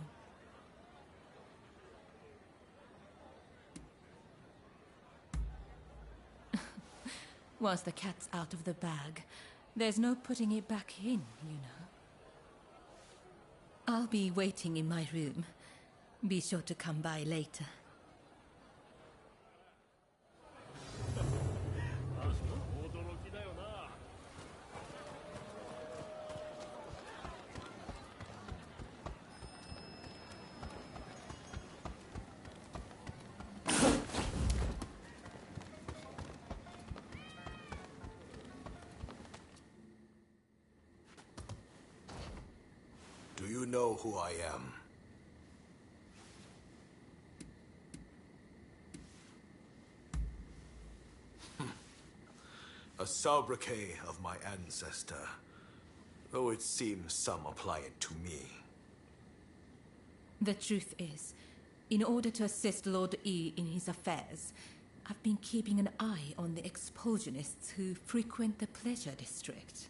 Once the cat's out of the bag, there's no putting it back in, you know. I'll be waiting in my room. Be sure to come by later.
Do you know who I am? A sobriquet of my ancestor, though it seems some apply it to me.
The truth is, in order to assist Lord E in his affairs, I've been keeping an eye on the expulsionists who frequent the Pleasure District.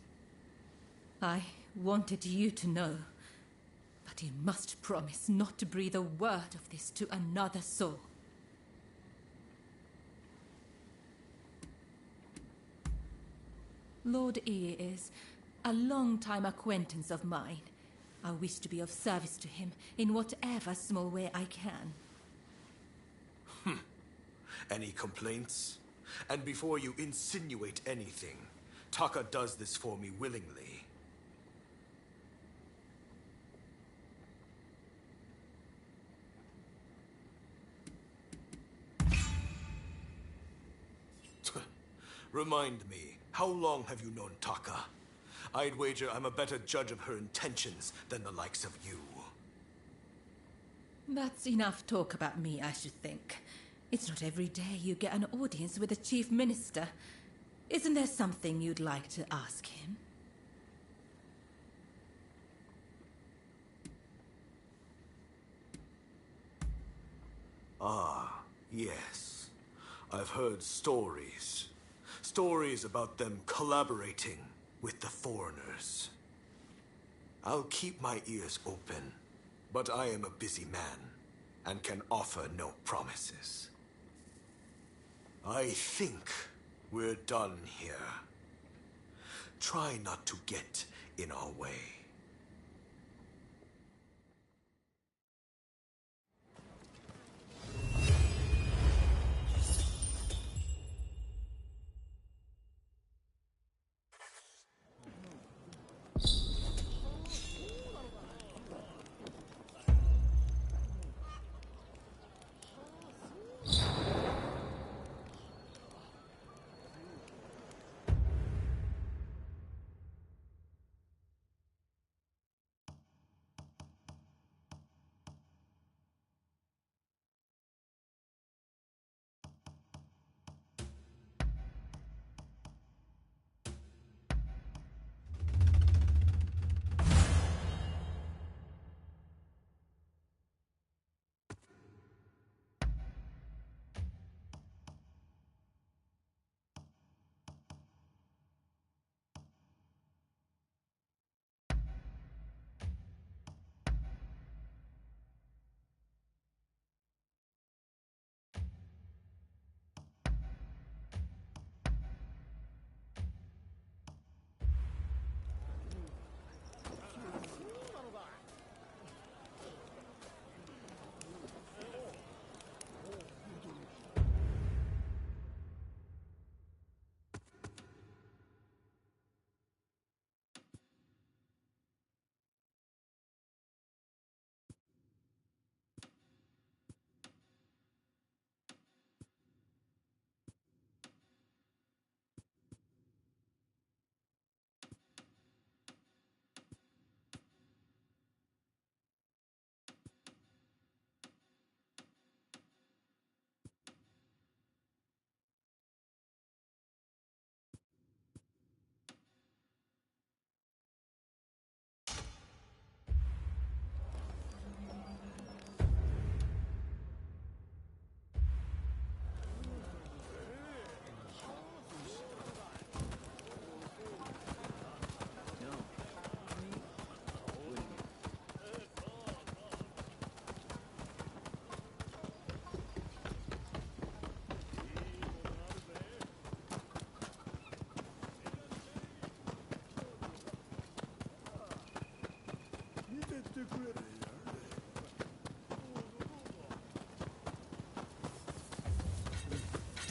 I wanted you to know, but you must promise not to breathe a word of this to another soul. Lord E is a long-time acquaintance of mine. I wish to be of service to him in whatever small way I can.
Any complaints? And before you insinuate anything, Taka does this for me willingly. Remind me, how long have you known Taka? I'd wager I'm a better judge of her intentions than the likes of you.
That's enough talk about me, I should think. It's not every day you get an audience with the Chief Minister. Isn't there something you'd like to ask him?
Ah, yes. I've heard stories. Stories about them collaborating with the foreigners. I'll keep my ears open, but I am a busy man and can offer no promises. I think we're done here. Try not to get in our way.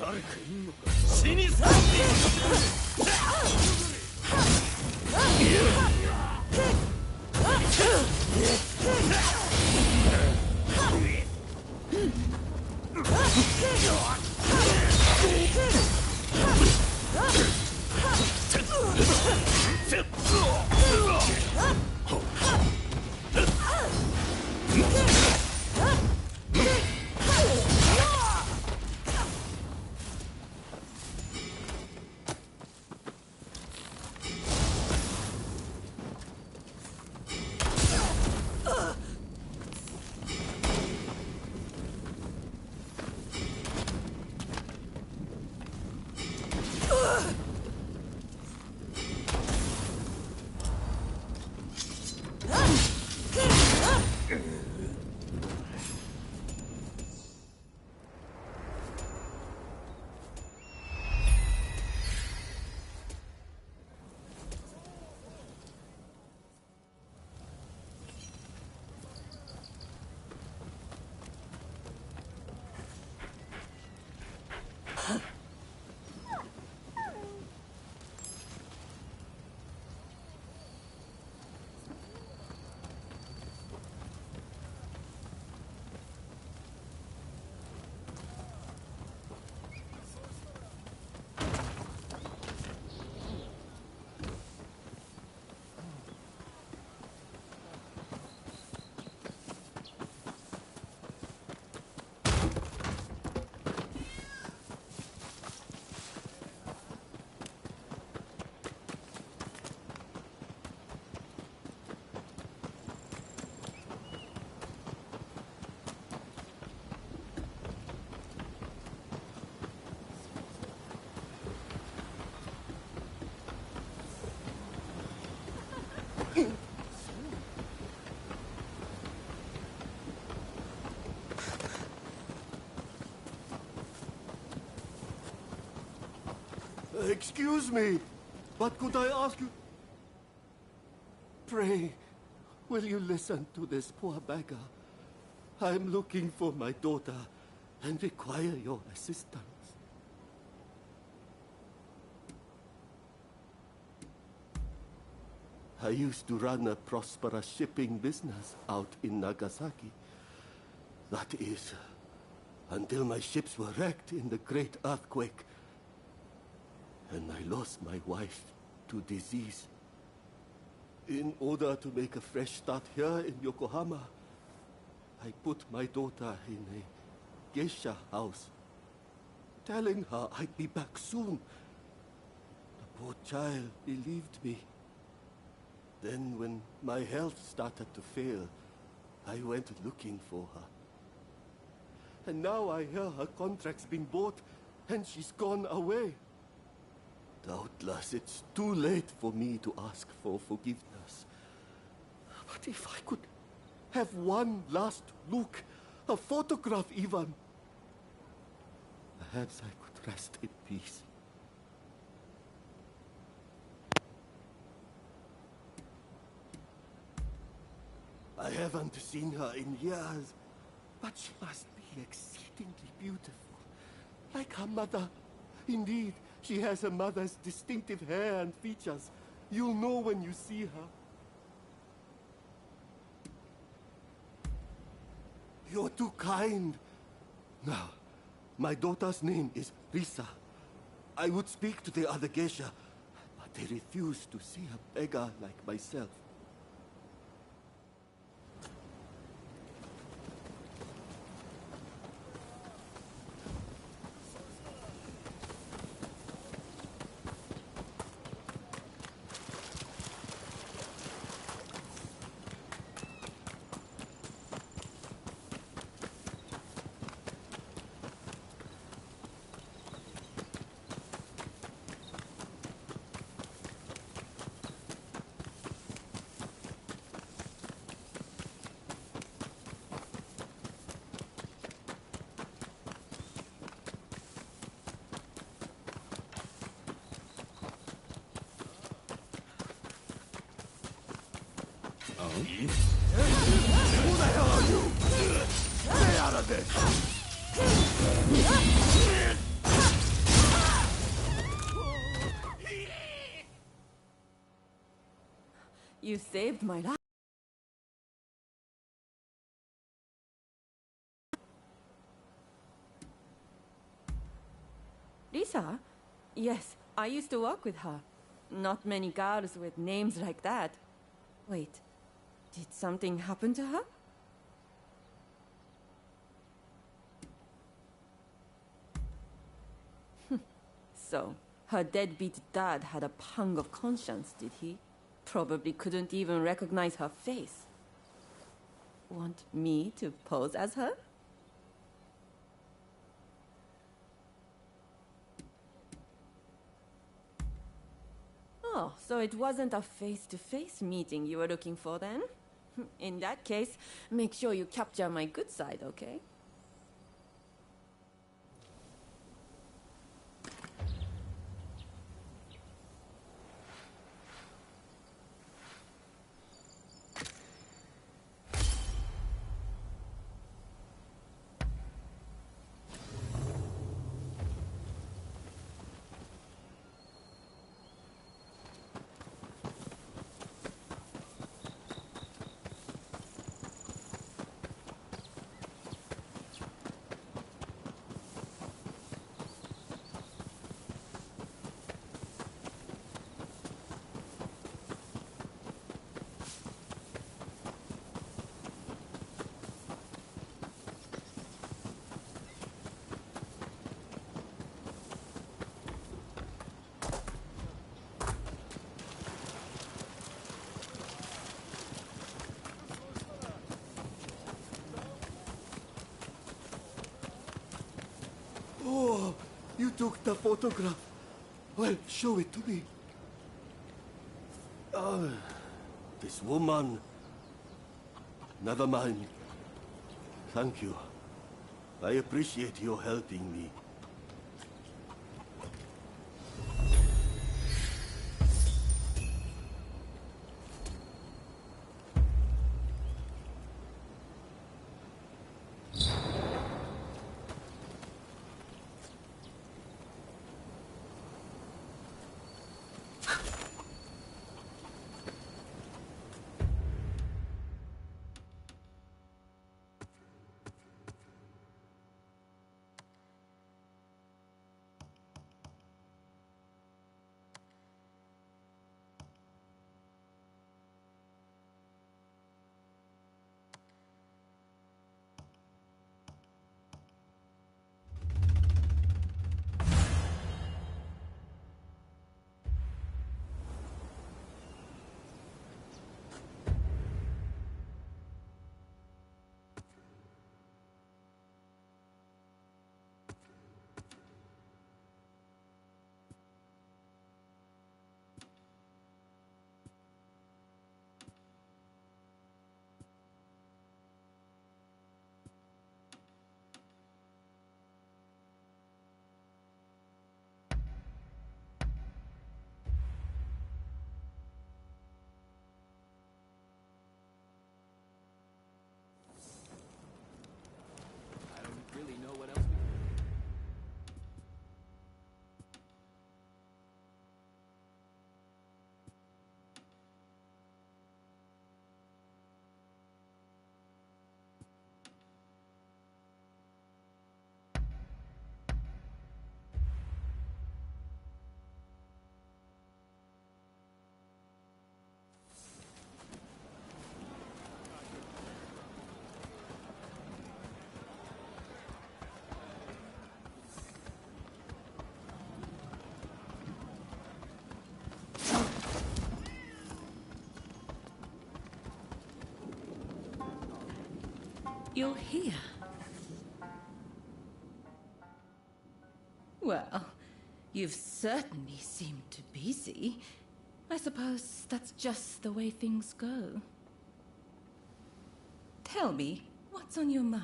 誰かいんのか。死に去って
Excuse me, but could I ask you... Pray, will you listen to this poor beggar? I'm looking for my daughter and require your assistance. I used to run a prosperous shipping business out in Nagasaki. That is, until my ships were wrecked in the great earthquake. And I lost my wife to disease. In order to make a fresh start here in Yokohama, I put my daughter in a geisha house, telling her I'd be back soon. The poor child believed me. Then when my health started to fail, I went looking for her. And now I hear her contract's been bought and she's gone away. Doubtless it's too late for me to ask for forgiveness. But if I could have one last look, a photograph even, perhaps I could rest in peace. I haven't seen her in years, but she must be exceedingly beautiful, like her mother. Indeed, she has her mother's distinctive hair and features. You'll know when you see her. You're too kind. Now, my daughter's name is Risa. I would speak to the other geisha, but they refuse to see a beggar like myself.
Who the hell are you? Stay out of this!
You saved my life. Lisa? Yes, I used to work with her. Not many girls with names like that. Wait, did something happen to her? So, her deadbeat dad had a pang of conscience, did he? Probably couldn't even recognize her face. Want me to pose as her? Oh, so it wasn't a face-to-face meeting you were looking for then? In that case, make sure you capture my good side, okay?
Oh, you took the photograph. Well, show it to me. Oh, this woman. Never mind. Thank you. I appreciate you helping me.
I don't really know what else we can do.
You're here. Well, you've certainly seemed busy. I suppose that's just the way things go. Tell me, what's on your mind?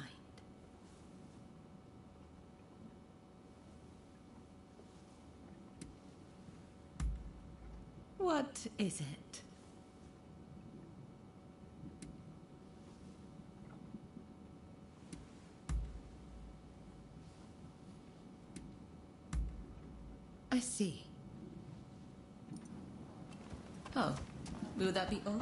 What is it? I see. Oh, Will that be all?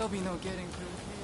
There'll be no getting through here.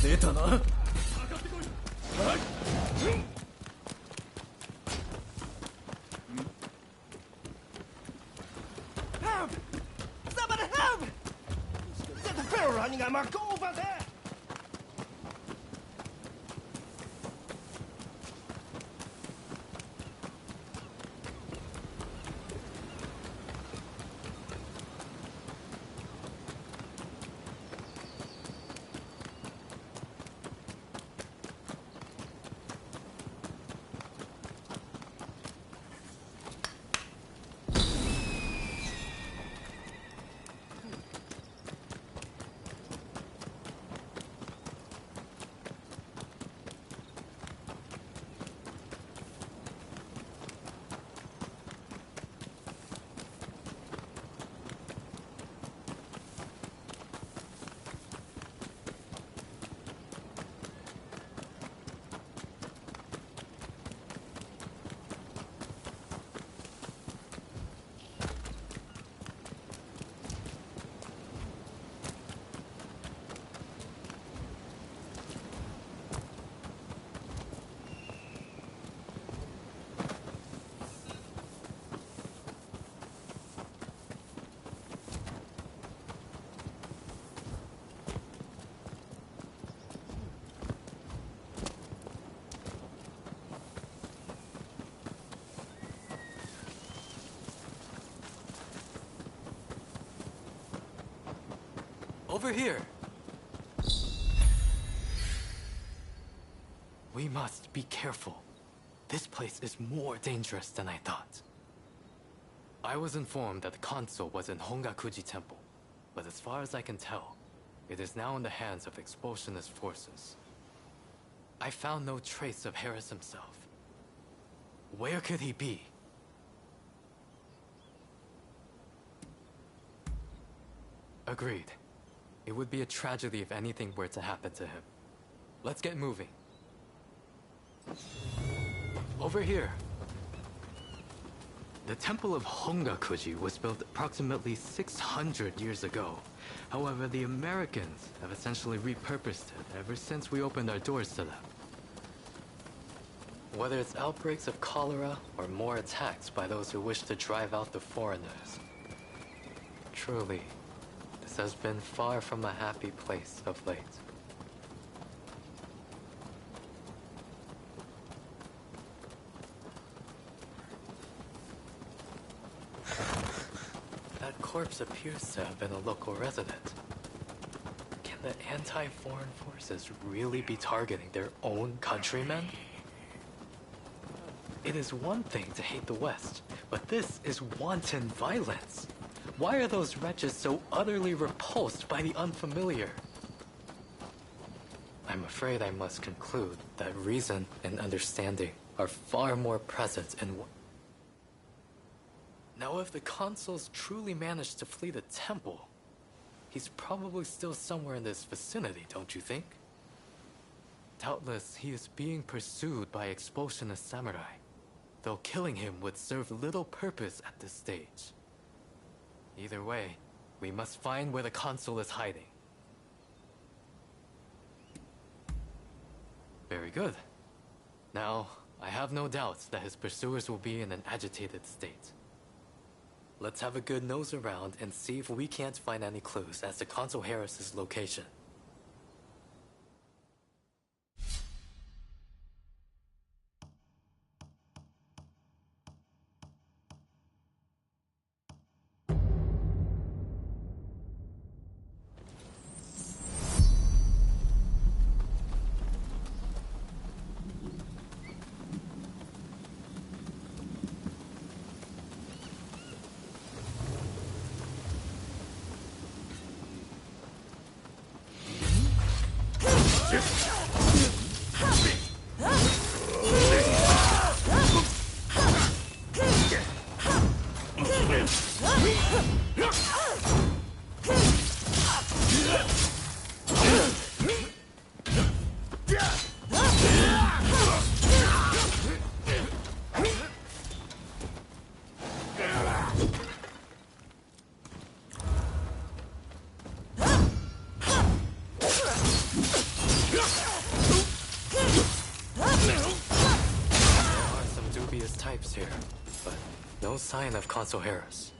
出たな。
running amok. Go over there!
Over here! We must be careful. This place is more dangerous than I thought. I was informed that the console was in Hongakuji Temple, but as far as I can tell, it is now in the hands of expulsionist forces. I found no trace of Harris himself. Where could he be? Agreed. It would be a tragedy if anything were to happen to him. Let's get moving. Over here. The Temple of Hongakuji was built approximately 600 years ago. However, the Americans have essentially repurposed it ever since we opened our doors to them. Whether it's outbreaks of cholera or more attacks by those who wish to drive out the foreigners. Truly, this has been far from a happy place of late. That corpse appears to have been a local resident. Can the anti-foreign forces really be targeting their own countrymen? It is one thing to hate the West, but this is wanton violence. Why are those wretches so utterly repulsed by the unfamiliar? I'm afraid I must conclude that reason and understanding are far more present in what... Now, if the consuls truly managed to flee the temple, he's probably still somewhere in this vicinity, don't you think? Doubtless, he is being pursued by expulsionist samurai, though killing him would serve little purpose at this stage. Either way, we must find where the consul is hiding. Very good. Now, I have no doubts that his pursuers will be in an agitated state. Let's have a good nose around and see if we can't find any clues as to Consul Harris's location. Here, but no sign of Consul Harris.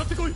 かってこい。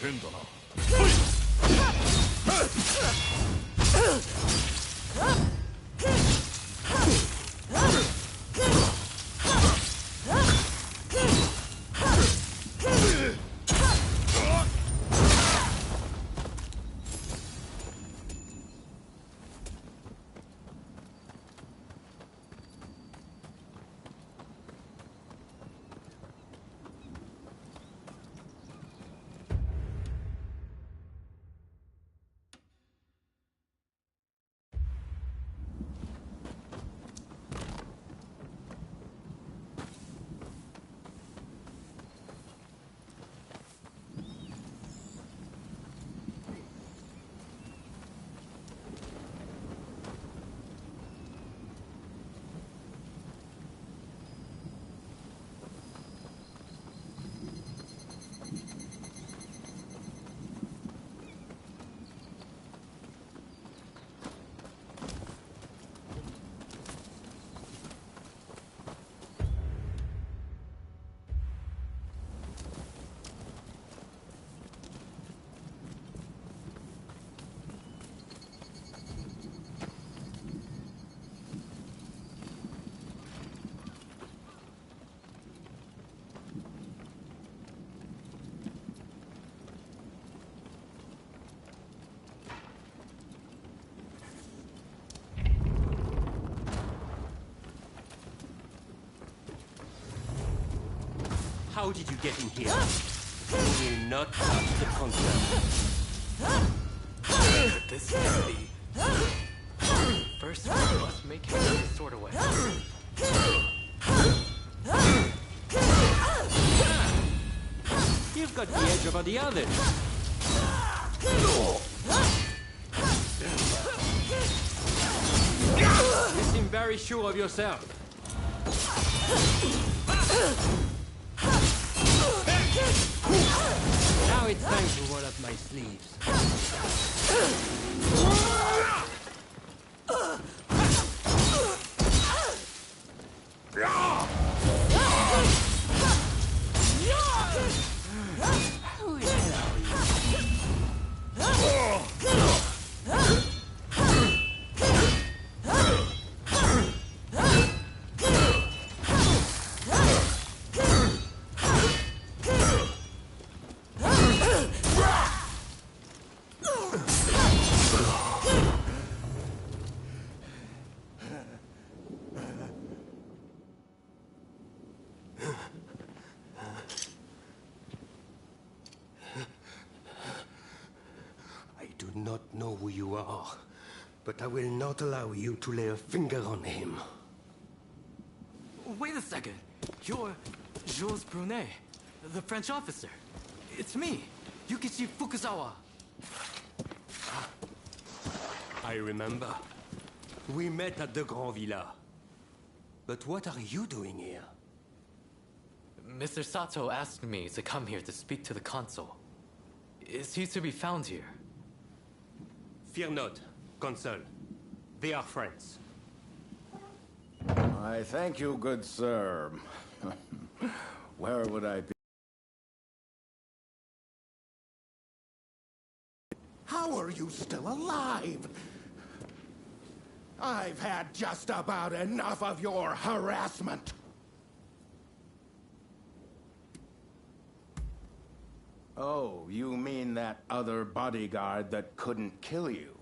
変だな。
How did you get in here? You will not touch the console.
This is the... First, we must make him this sort of way.
You've got the edge over the others. You seem very sure of yourself. Now it's time to roll up my sleeves.
I do not know who you are, but I will not allow you to lay a finger on him.
Wait a second. You're Jules Brunet, the French officer. It's me, Yukichi Fukuzawa.
I remember. We met at the Grand Villa. But what are you doing here?
Mr. Sato asked me to come here to speak to the consul. Is he to be found here?
Fear not, Consul. They are friends.
I thank you, good sir. Where would I be?
How are you still alive? I've had just about enough of your harassment.
Oh, you mean that other bodyguard that couldn't kill you?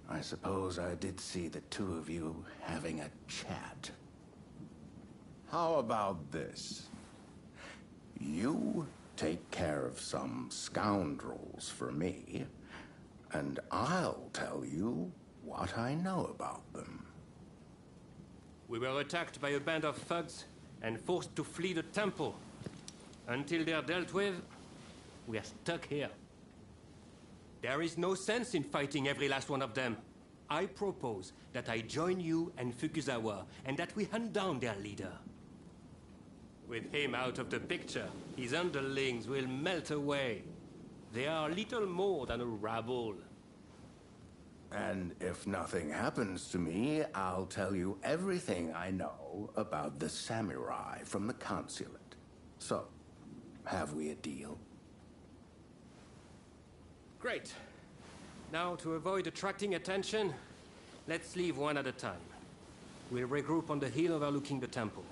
I suppose I did see the two of you having a chat. How about this? You take care of some scoundrels for me. and I'll tell you what I know about them.
We were attacked by a band of thugs and forced to flee the temple. Until they're dealt with, we are stuck here. There is no sense in fighting every last one of them. I propose that I join you and Fukuzawa, and that we hunt down their leader. With him out of the picture, his underlings will melt away. They are little more than a rabble.
And if nothing happens to me, I'll tell you everything I know about the samurai from the consulate. So, have we a deal?
Great. Now, to avoid attracting attention, let's leave one at a time. We'll regroup on the hill overlooking the temple.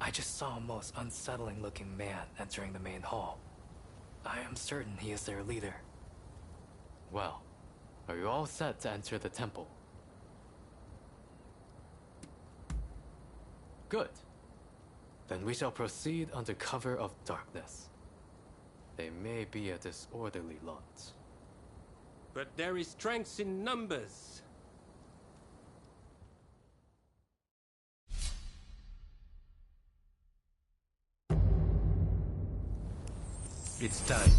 I just saw a most unsettling looking man entering the main hall. I am certain he is their leader. Well, are you all set to enter the temple? Good. Then we shall proceed under cover of darkness. They may be a disorderly lot.
But there is strength in numbers.
It's time.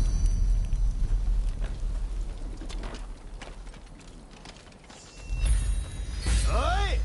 Oi!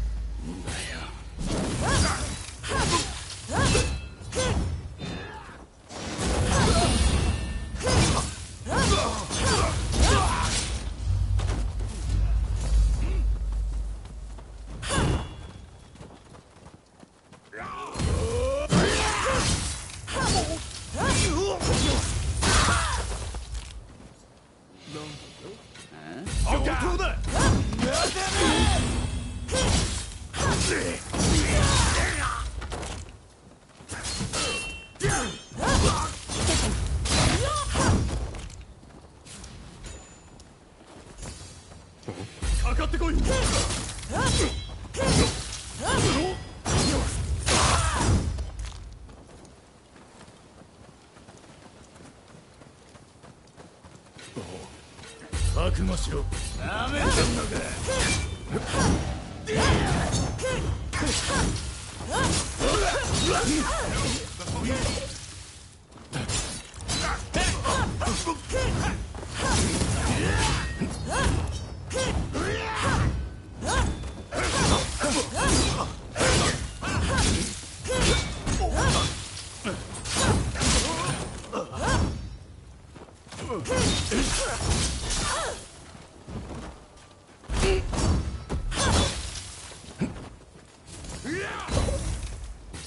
もしろ。なめてんのか。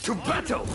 To battle!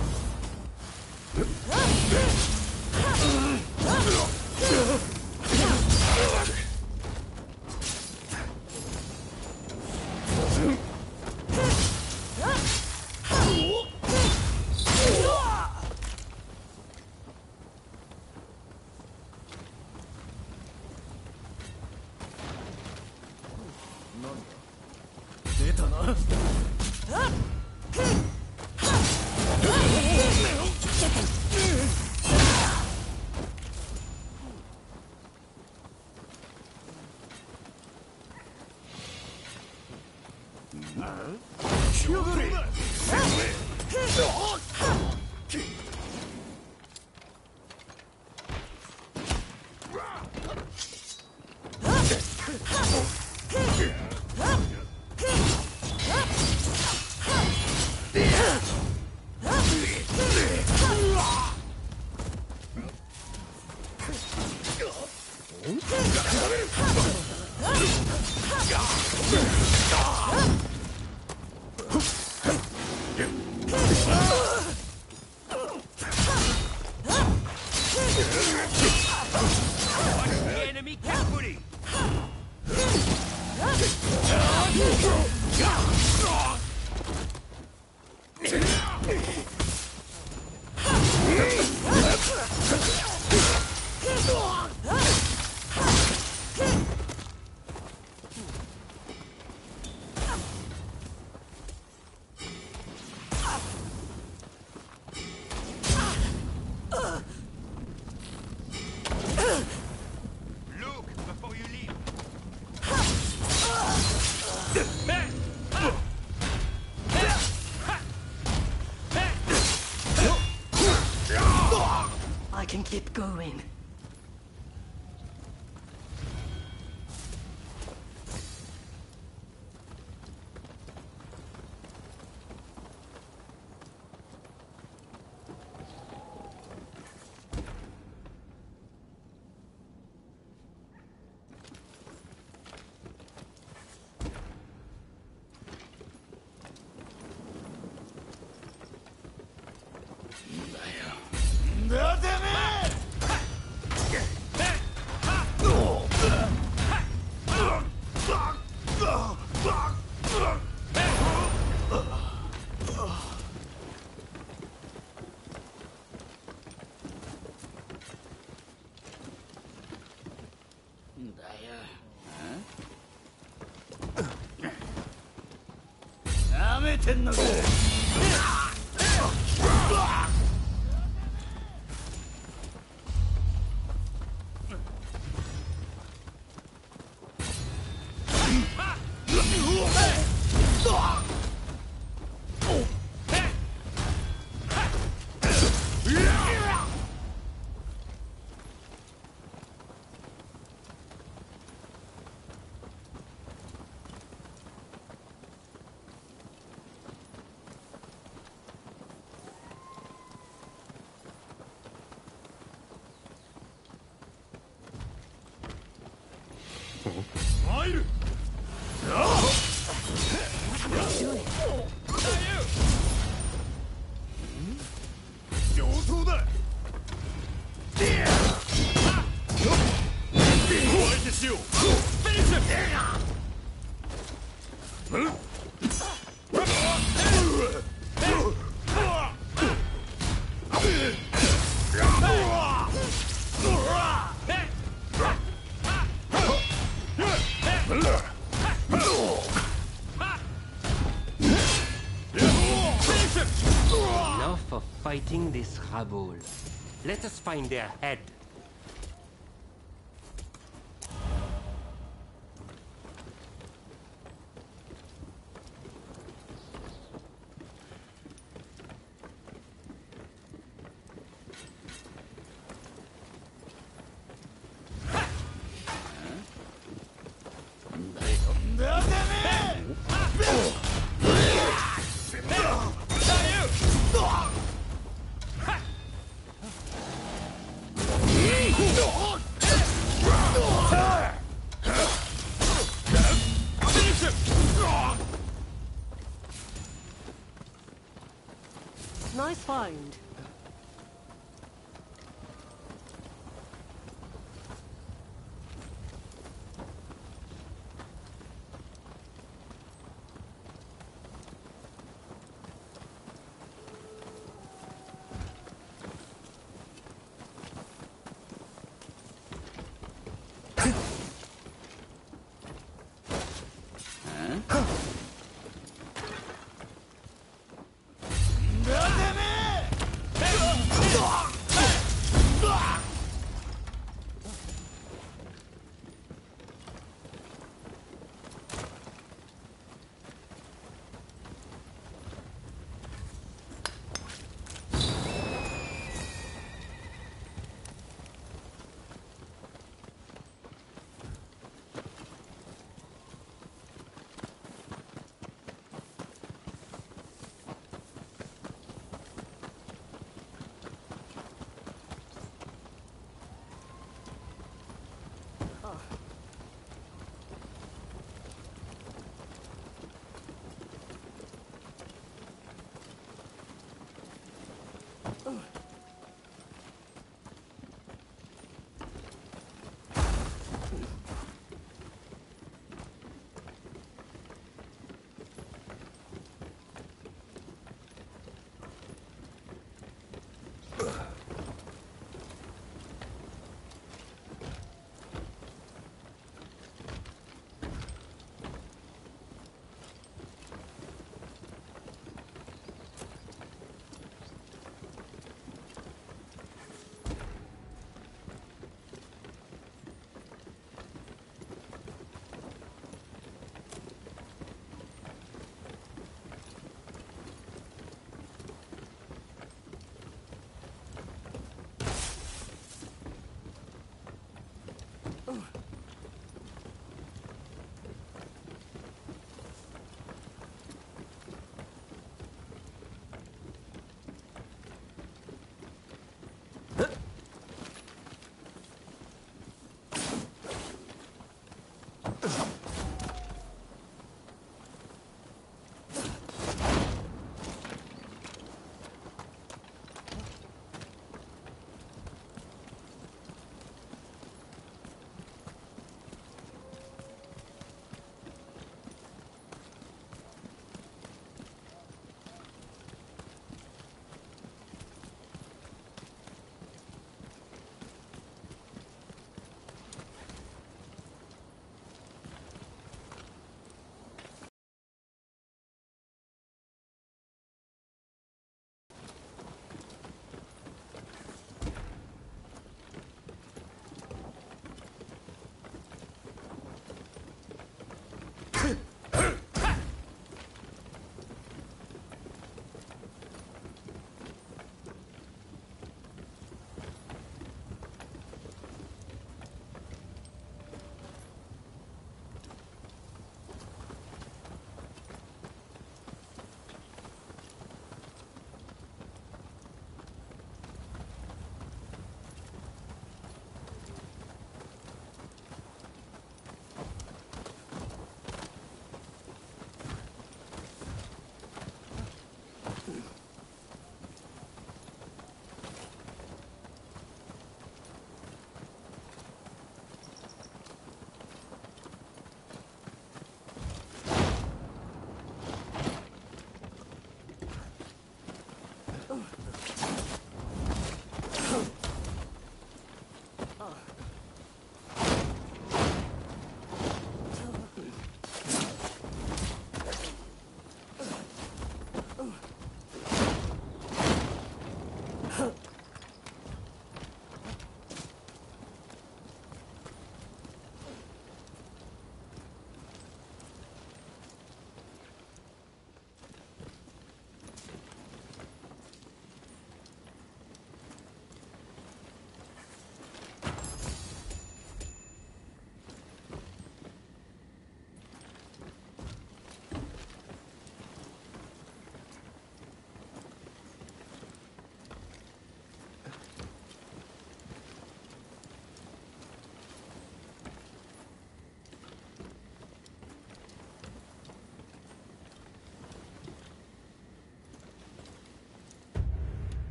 I can keep going.
Enough of fighting this rabble. Let us find their head.
Nice find.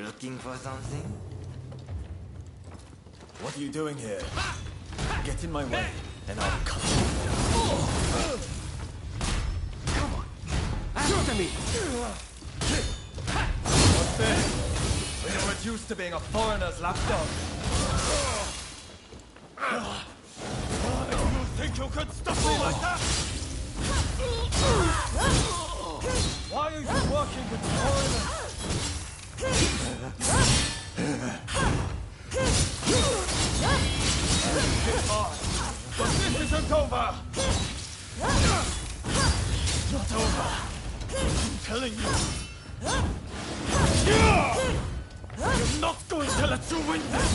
Looking for something?
What are you doing here? Get in my way, and I'll cut you down.
Come on, after me!
What's this? We are reduced to being a foreigner's lapdog. You think you could stop me like that? Why are you working with foreigners? It's hard, but this isn't over! Not over. I'm telling you. I'm not going to let you win this!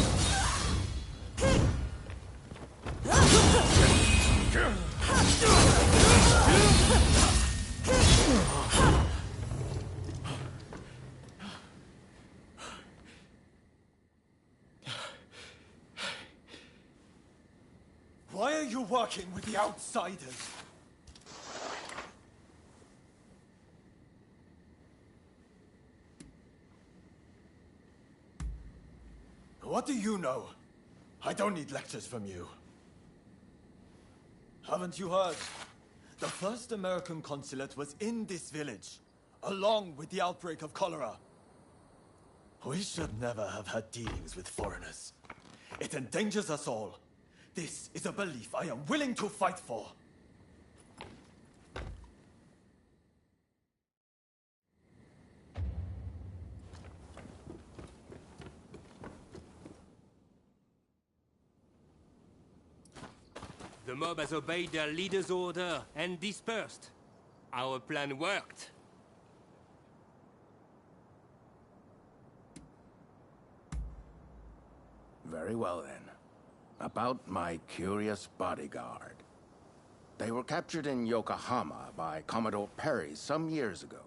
Why are you working with the outsiders? What do you know? I don't need lectures from you. Haven't you heard? The first American consulate was in this village, along with the outbreak of cholera. We should never have had dealings with foreigners. It endangers us all. This is a belief I am willing to fight for.
The mob has obeyed their leader's order and dispersed. Our plan worked.
Very well then. About my curious bodyguard. They were captured in Yokohama by Commodore Perry some years ago.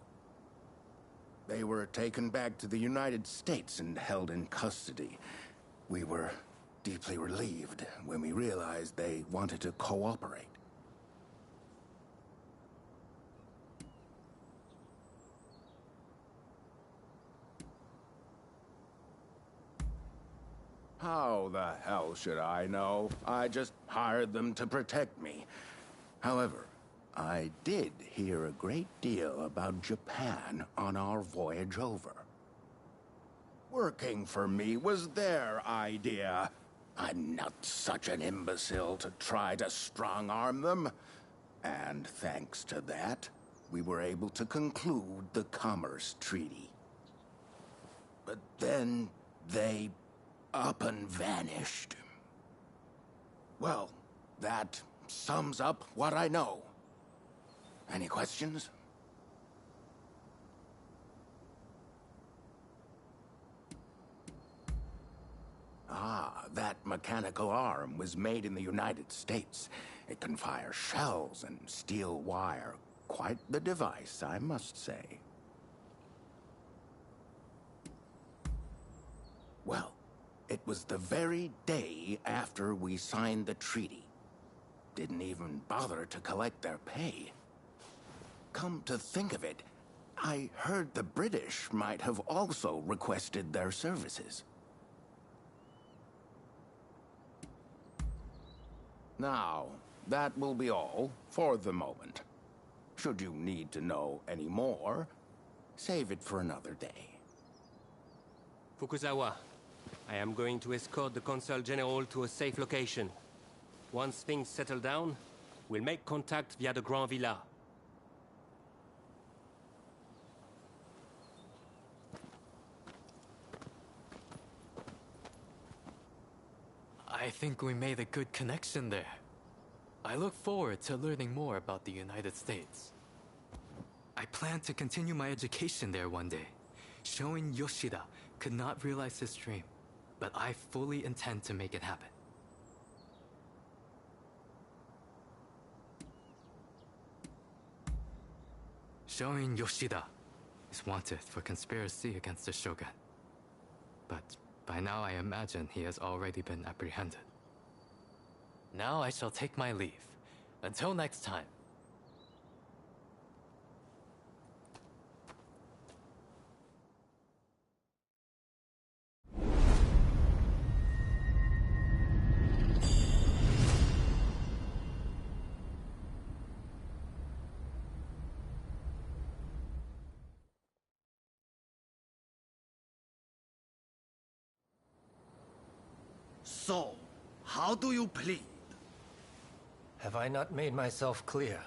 They were taken back to the United States and held in custody. We were deeply relieved when we realized they wanted to cooperate. How the hell should I know? I just hired them to protect me. However, I did hear a great deal about Japan on our voyage over. Working for me was their idea. I'm not such an imbecile to try to strong-arm them. And thanks to that, we were able to conclude the Commerce Treaty. But then they up and vanished. Well, that sums up what I know. Any questions? Ah, that mechanical arm was made in the United States. It can fire shells and steel wire. Quite the device, I must say. Well, it was the very day after we signed the treaty. Didn't even bother to collect their pay. Come to think of it, I heard the British might have also requested their services. Now, that will be all for the moment. Should you need to know any more, save it for another day.
Fukuzawa, I am going to escort the Consul General to a safe location. Once things settle down, we'll make contact via the Grand Villa.
I think we made a good connection there. I look forward to learning more about the United States. I plan to continue my education there one day. Showing Yoshida could not realize his dream, but I fully intend to make it happen. Showing Yoshida is wanted for conspiracy against the Shogun. But by now I imagine he has already been apprehended. Now I shall take my leave. Until next time.
So, how do you plead?
Have I not made myself clear?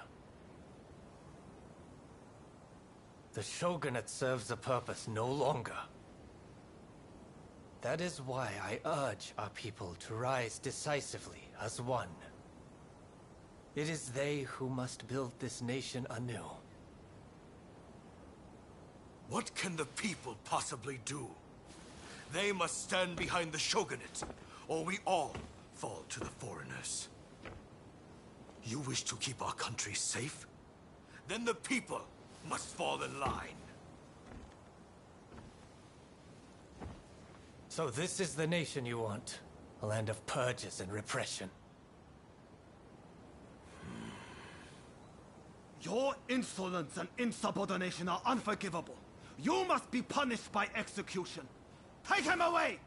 The shogunate serves a purpose no longer. That is why I urge our people to rise decisively as one. It is they who must build this nation anew.
What can the people possibly do? They must stand behind the shogunate, or we all fall to the foreigners. You wish to keep our country safe? Then the people must fall in line.
So this is the nation you want? A land of purges and repression.
Your insolence and insubordination are unforgivable. You must be punished by execution. Take him away!